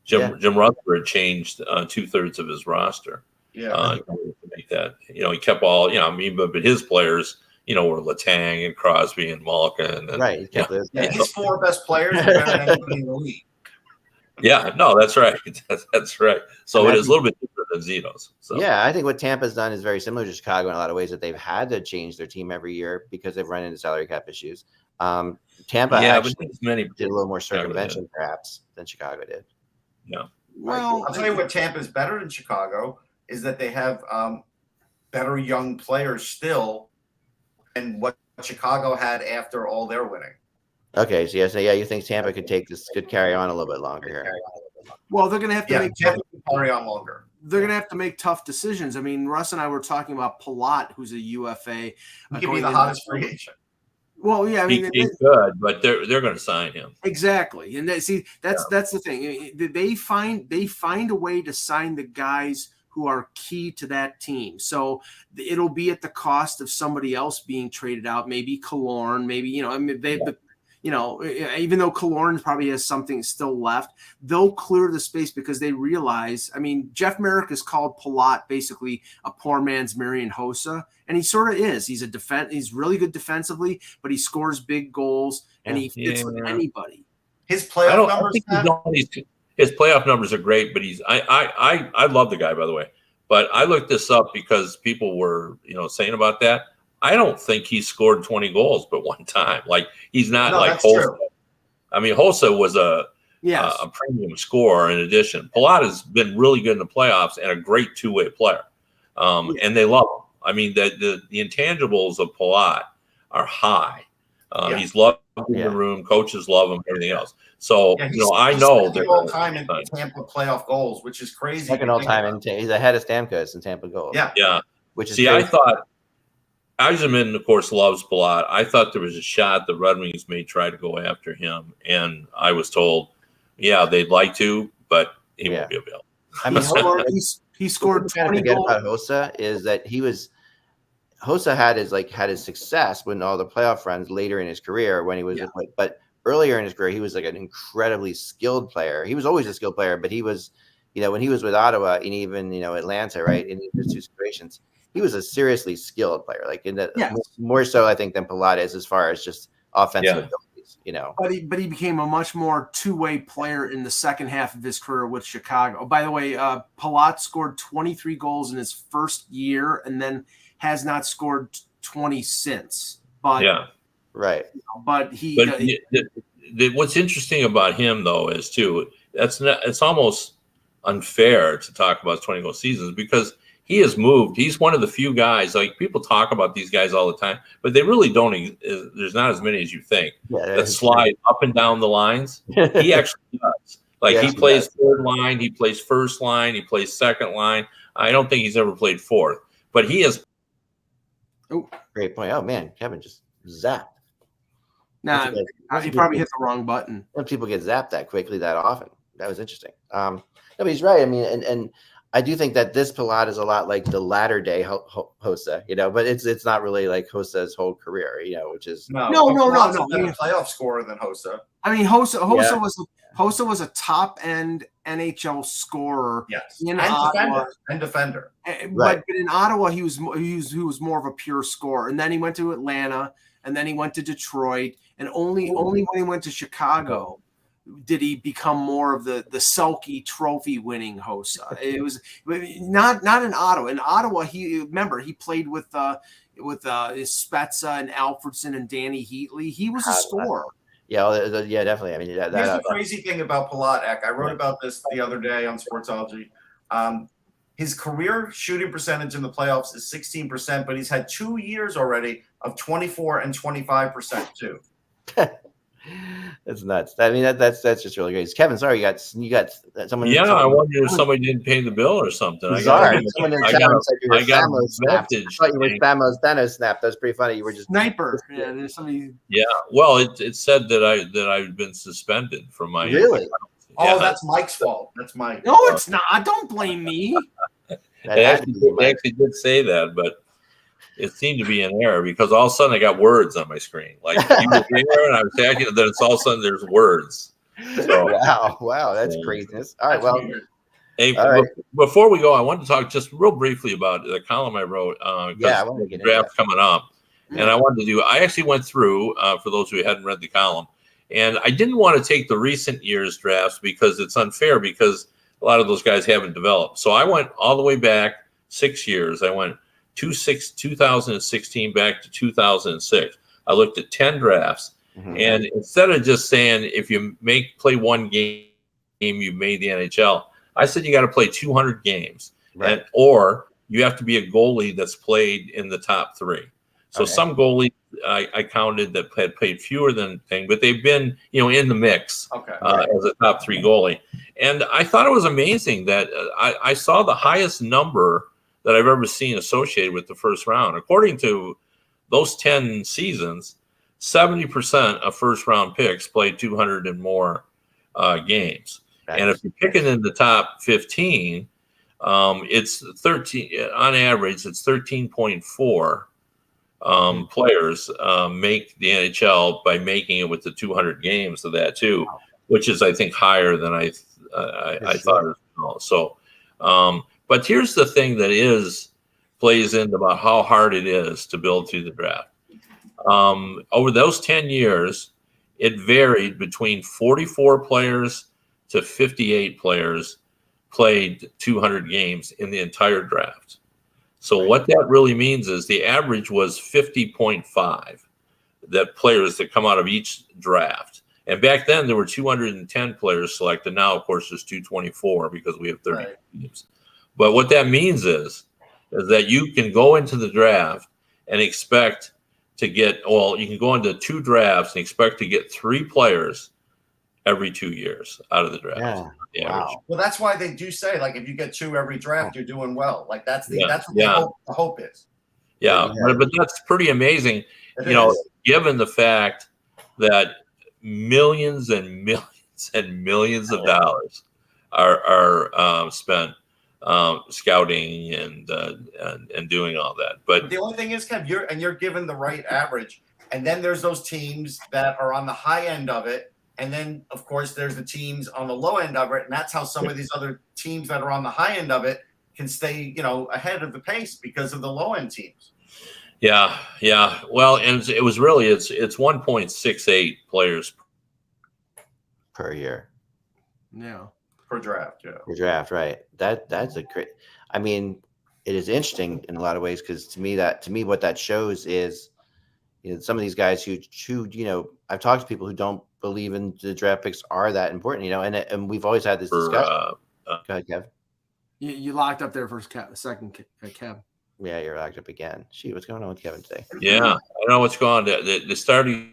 Jim Rutherford changed 2/3 of his roster. Yeah. To make that. He kept all. But his players, were Letang and Crosby and Malkin. And, Right. He kept those Yeah, guys. his 4 best players are better than anybody in the league. Yeah, no, that's right. That's right. So it is a little bit different than Zito's. So. Yeah, I think what Tampa's done is very similar to Chicago in a lot of ways, that they've had to change their team every year because they've run into salary cap issues. Tampa actually but there's many did a little more Chicago circumvention perhaps than Chicago did. Yeah. Well, I'll tell you what Tampa's better than Chicago is that they have better young players still than what Chicago had after all their winning. Okay, so you think Tampa could carry on a little bit longer here? well, they're going to have to Yeah, make Tampa can carry on longer. they're going to have to make tough decisions. I mean, Russ and I were talking about Palat, who's a UFA. He could be going the into- hottest free agent. Well, yeah, I mean, He's good, but they're going to sign him. exactly, and that's the thing. They find a way to sign the guys who are key to that team. So it'll be at the cost of somebody else being traded out. Maybe Killorn. Maybe even though Killorn probably has something still left, they'll clear the space because they realize. I mean, Jeff Merrick has called Palat basically a poor man's Marian Hossa, and he sort of is. He's really good defensively, but he scores big goals and he fits with anybody. His playoff numbers. His playoff numbers are great, but I love the guy, by the way. But I looked this up because people were saying about that. I don't think he scored 20 goals but one time. Like he's not like Hossa. True. I mean, Hossa was a premium scorer in addition. Palat has been really good in the playoffs and a great two-way player. And they love him. I mean, the intangibles of Palat are high. He's loved in the room. Coaches love him. Everything else. So I know they're all time in Tampa playoff goals, which is crazy. Second all time, and he's ahead of Stamkos in Tampa goals. Yeah. Which is crazy. I thought Eisenman, of course, loves Palat. I thought there was a shot the Red Wings may try to go after him, and I was told, they'd like to, but he won't be available. I mean, he scored 20 forget goals. about Hossa is that Hossa had his success when all the playoff runs later in his career when he was but earlier in his career he was like an incredibly skilled player. He was always a skilled player, but he was when he was with Ottawa and even Atlanta, right, in these two situations, he was a seriously skilled player, like in that more so I think than Palat is as far as just offensive abilities, But he became a much more two-way player in the second half of his career with Chicago. By the way, Palat scored 23 goals in his first year and then has not scored 20 since. But right. But what's interesting about him though is too it's almost unfair to talk about 20 goal seasons because he has moved. He's one of the few guys, like people talk about these guys all the time, but they really don't. There's not as many as you think that slide up and down the lines. He actually does. Like he plays third line, he plays first line, he plays second line. I don't think he's ever played fourth, but he is. Oh, great point. Oh man, Kevin just zapped. Nah, he probably hit the wrong button. When people get zapped that quickly, that often. That was interesting. No, but he's right. I mean, and I do think that this Palat is a lot like the latter day Hossa, but it's not really like Hossa's whole career, which is no. A playoff scorer than Hossa. I mean, Hossa was a top end NHL scorer. Yes, in Ottawa. defender. But in Ottawa, he was more of a pure scorer, and then he went to Atlanta, and then he went to Detroit, and only when he went to Chicago did he become more of the Selke trophy winning Hossa. It was not in Ottawa. In Ottawa, he played with Spezza and Alfredson and Danny Heatley. He was a scorer. Yeah, yeah, definitely. I mean, here's the crazy thing about Palat. I wrote about this the other day on Sportsology. His career shooting percentage in the playoffs is 16%, but he's had 2 years already of 24 and 25% too. That's nuts. I mean, that's just really great. Kevin, sorry, you got someone. Yeah, I wondered if somebody didn't pay the bill or something. Bizarre. Someone in the chat said you were I got a Thanos snapped. I thought you were Thanos snapped. That was pretty funny. You were just sniper. Yeah, there's somebody. Yeah, well, it said that I've been suspended from my really. Oh, that's Mike's fault. That's Mike. No, it's not. Don't blame me. They actually did say that, but it seemed to be an error because all of a sudden I got words on my screen. Like you were there and I was talking, then it's all of a sudden there's words. So, wow, that's craziness. All right, well. Hey, before we go, I wanted to talk just real briefly about the column I wrote. I want to get draft coming up, and I wanted to do. I actually went through for those who hadn't read the column, and I didn't want to take the recent years drafts because it's unfair because a lot of those guys haven't developed. So I went all the way back 6 years. I went 2016 back to 2006. I looked at 10 drafts, and instead of just saying if you play one game, you made the NHL. I said you got to play 200 games, or you have to be a goalie that's played in the top three. So some goalies I counted that had played fewer than thing, but they've been in the mix as a top three goalie. And I thought it was amazing that I saw the highest number that I've ever seen associated with the first round. According to those 10 seasons, 70% of first round picks played 200 and more games. And if you're picking in the top 15, it's 13 on average. It's 13.4 players make the NHL by making it with the 200 games of that too, which is I think higher than I thought as well. So, but here's the thing that plays into about how hard it is to build through the draft. Over those 10 years, it varied between 44 players to 58 players played 200 games in the entire draft. So what that really means is the average was 50.5 that players that come out of each draft. And back then there were 210 players selected. Now, of course, there's 224 because we have 30 teams. But what that means is that you can go into the draft and expect to get, you can go into 2 drafts and expect to get 3 players every 2 years out of the draft. Yeah. Wow. Well, that's why they do say, like, if you get 2 every draft, you're doing well. Like that's what the hope is. Yeah. But that's pretty amazing. Given the fact that millions and millions and millions of dollars are spent scouting and doing all that. But the only thing is, Kev, you're given the right average, and then there's those teams that are on the high end of it. And then, of course, there's the teams on the low end of it, and that's how some of these other teams that are on the high end of it can stay, ahead of the pace because of the low end teams. Yeah. Well, and it was really it's 1.68 players per year. Yeah, per draft. Yeah, per draft, right? That's a great. I mean, it is interesting in a lot of ways because to me, what that shows is, some of these guys who I've talked to people who don't believe in the draft picks are that important, and we've always had this discussion. Go ahead, Kev. You locked up there for second, Kev. Yeah, you're locked up again. Gee, what's going on with Kevin today? Yeah, I don't know what's going on. The starting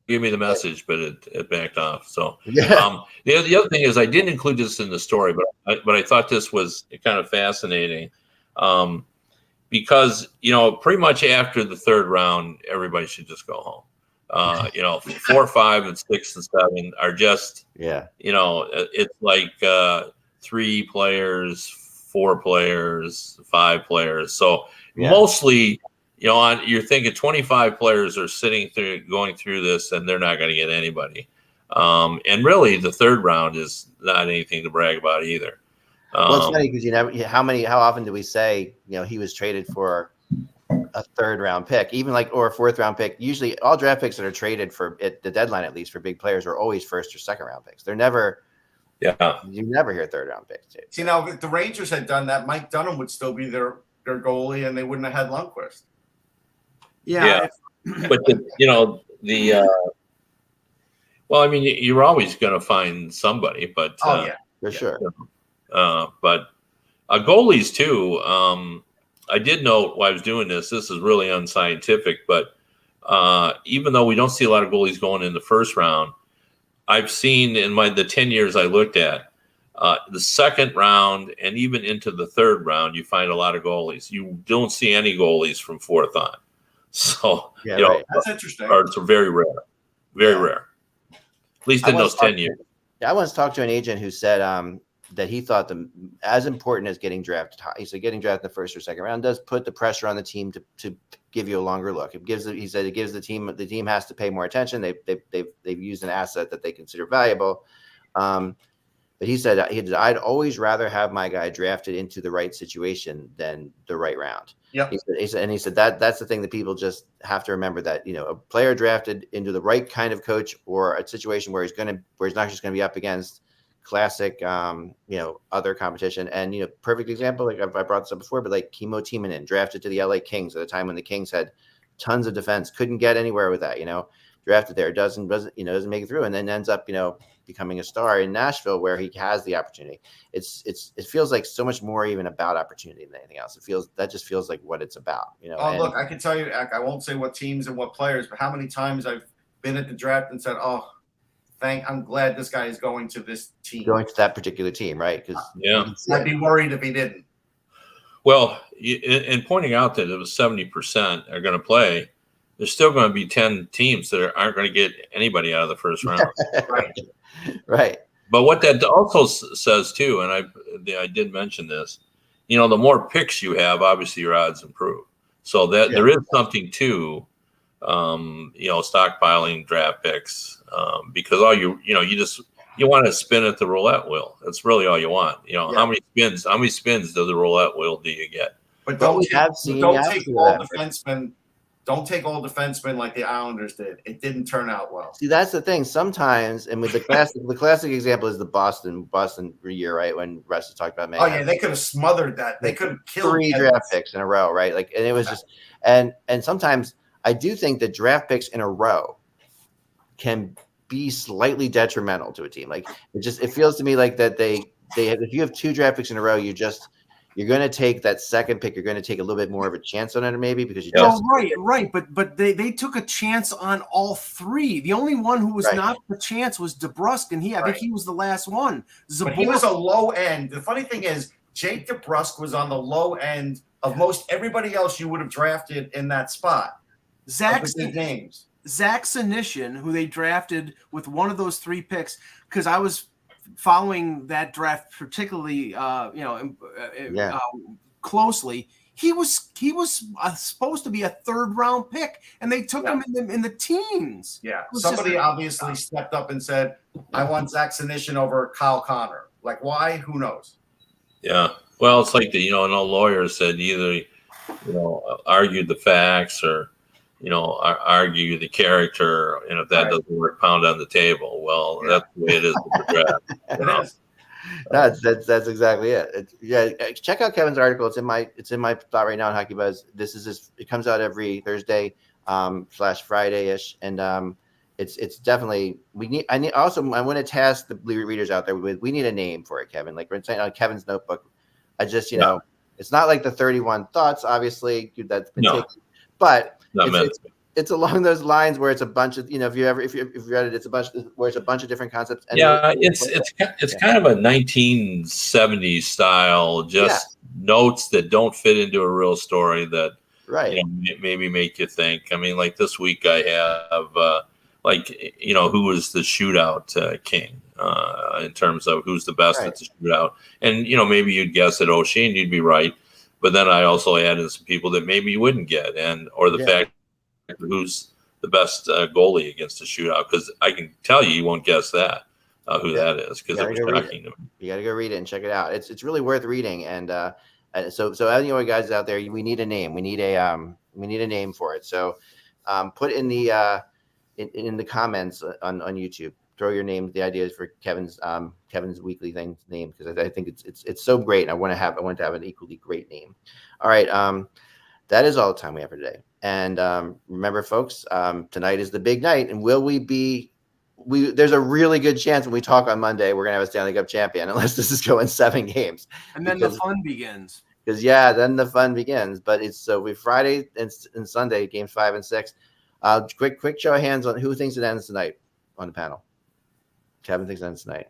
gave me the message, but it backed off. So the other thing is I didn't include this in the story, but I thought this was kind of fascinating. Because pretty much after the third round, everybody should just go home. 4, 5, and 6 and 7 are just it's like 3 players, 4 players, 5 players. So mostly, you're thinking 25 players are going through this, and they're not going to get anybody. And really, the third round is not anything to brag about either. Well, it's funny because how often do we say, he was traded for a third round pick, even or a 4th round pick? Usually all draft picks that are traded for at the deadline, at least for big players, are always 1st or 2nd round picks. They're never, you never hear 3rd round picks. See, now if the Rangers had done that, Mike Dunham would still be their goalie and they wouldn't have had Lundqvist. Yeah. But well, I mean, you're always going to find somebody, but for sure. But goalies too. I did note while I was doing this. This is really unscientific, but even though we don't see a lot of goalies going in the first round, I've seen in the 10 years I looked at, the second round and even into the third round, you find a lot of goalies. You don't see any goalies from fourth on. So that's interesting. Cards are very rare, very rare. At least in those 10 years. I once talked to an agent who said that he thought as important as getting drafted high. He said getting drafted in the first or second round does put the pressure on the team to give you a longer look. He said it gives the team has to pay more attention. They've used an asset that they consider valuable. But he said I'd always rather have my guy drafted into the right situation than the right round. Yeah. He said that's the thing that people just have to remember, that a player drafted into the right kind of coach or a situation where he's not just going to be up against classic other competition. And perfect example, like I brought this up before, but like Kimmo Timonen drafted to the LA Kings at a time when the Kings had tons of defense, couldn't get anywhere with that, drafted there, doesn't make it through, and then ends up becoming a star in Nashville where he has the opportunity. It feels like so much more even about opportunity than anything else. That just feels like what it's about, Look, I can tell you, I won't say what teams and what players, but how many times I've been at the draft and said, I'm glad this guy is going to this team. Going to that particular team, right? Because I'd be worried if he didn't. Well, in pointing out that it was 70% are going to play, there's still going to be 10 teams that aren't going to get anybody out of the first round. Right. But what that also says too, and I did mention this, the more picks you have, obviously your odds improve. So that there is something to, stockpiling draft picks, because all you want to spin at the roulette wheel. That's really all you want. How many spins does the roulette wheel do you get? But don't take all defensemen like the Islanders did. It didn't turn out well. See, that's the thing. Sometimes, and with the classic example is the Boston year, right? When Russ has talked about, they could have smothered that. They could have killed 3 draft picks in a row, right? Like, and it was just, and sometimes I do think that draft picks in a row can be slightly detrimental to a team. Like it feels to me like that they if you have 2 draft picks in a row, you're going to take that second pick. You're going to take a little bit more of a chance on it, maybe because you just right. But they took a chance on all 3. The only one who was not the chance was DeBrusk, and I think he was the last one. But he was a low end. The funny thing is, Jake DeBrusk was on the low end of most everybody else you would have drafted in that spot. Zach Senyshyn, who they drafted with one of those 3 picks, because I was following that draft particularly, closely. He was supposed to be a 3rd round pick, and they took him in the teens. Yeah, somebody obviously stepped up and said, "I want Zach Senyshyn over Kyle Connor." Like, why? Who knows? Yeah, well, it's like no lawyer said either, argued the facts or, argue the character, and if that doesn't work, pound on the table. Well, that's the way it is with the draft. It is. No, that's exactly it. Check out Kevin's article. It's in my thought right now on Hockey Buzz. It comes out every Thursday / Friday-ish, and it's definitely I want to task the readers out there with, we need a name for it, Kevin. Like we're saying on Kevin's notebook. I just it's not like the 31 thoughts, obviously, that's been taken, but it's along those lines where it's a bunch of, if you read it, it's a bunch of different concepts. And it's kind of a 1970s style, notes that don't fit into a real story that maybe make you think. I mean, like this week I have who was the shootout king in terms of who's the best at the shootout, and maybe you'd guess at O'Shea, you'd be right. But then I also added some people that maybe you wouldn't get, or the fact who's the best goalie against a shootout, because I can tell you won't guess that who that is, because it was shocking to me. You got to go read it and check it out. It's really worth reading. And so anyway, guys out there, we need a name. We need a name for it. So put in the comments on YouTube. Throw your name, the ideas for Kevin's weekly name, because I think it's so great. And I want to have an equally great name. All right, that is all the time we have for today. And remember, folks, tonight is the big night. And will we be? There's a really good chance when we talk on Monday, we're gonna have a Stanley Cup champion, unless this is going 7 games. And then the fun begins. Because then the fun begins. But it's we Friday and Sunday, games 5 and 6. Quick show of hands on who thinks it ends tonight on the panel. Kevin thinks it ends tonight.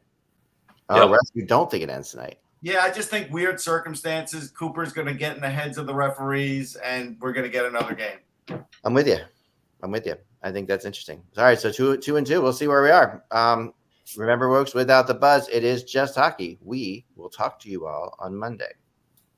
Oh, Yep. Russ, you don't think it ends tonight. Yeah, I just think weird circumstances. Cooper's going to get in the heads of the referees, and we're going to get another game. I'm with you. I think that's interesting. All right, so 2-2. We'll see where we are. Remember, folks, without the buzz, it is just hockey. We will talk to you all on Monday.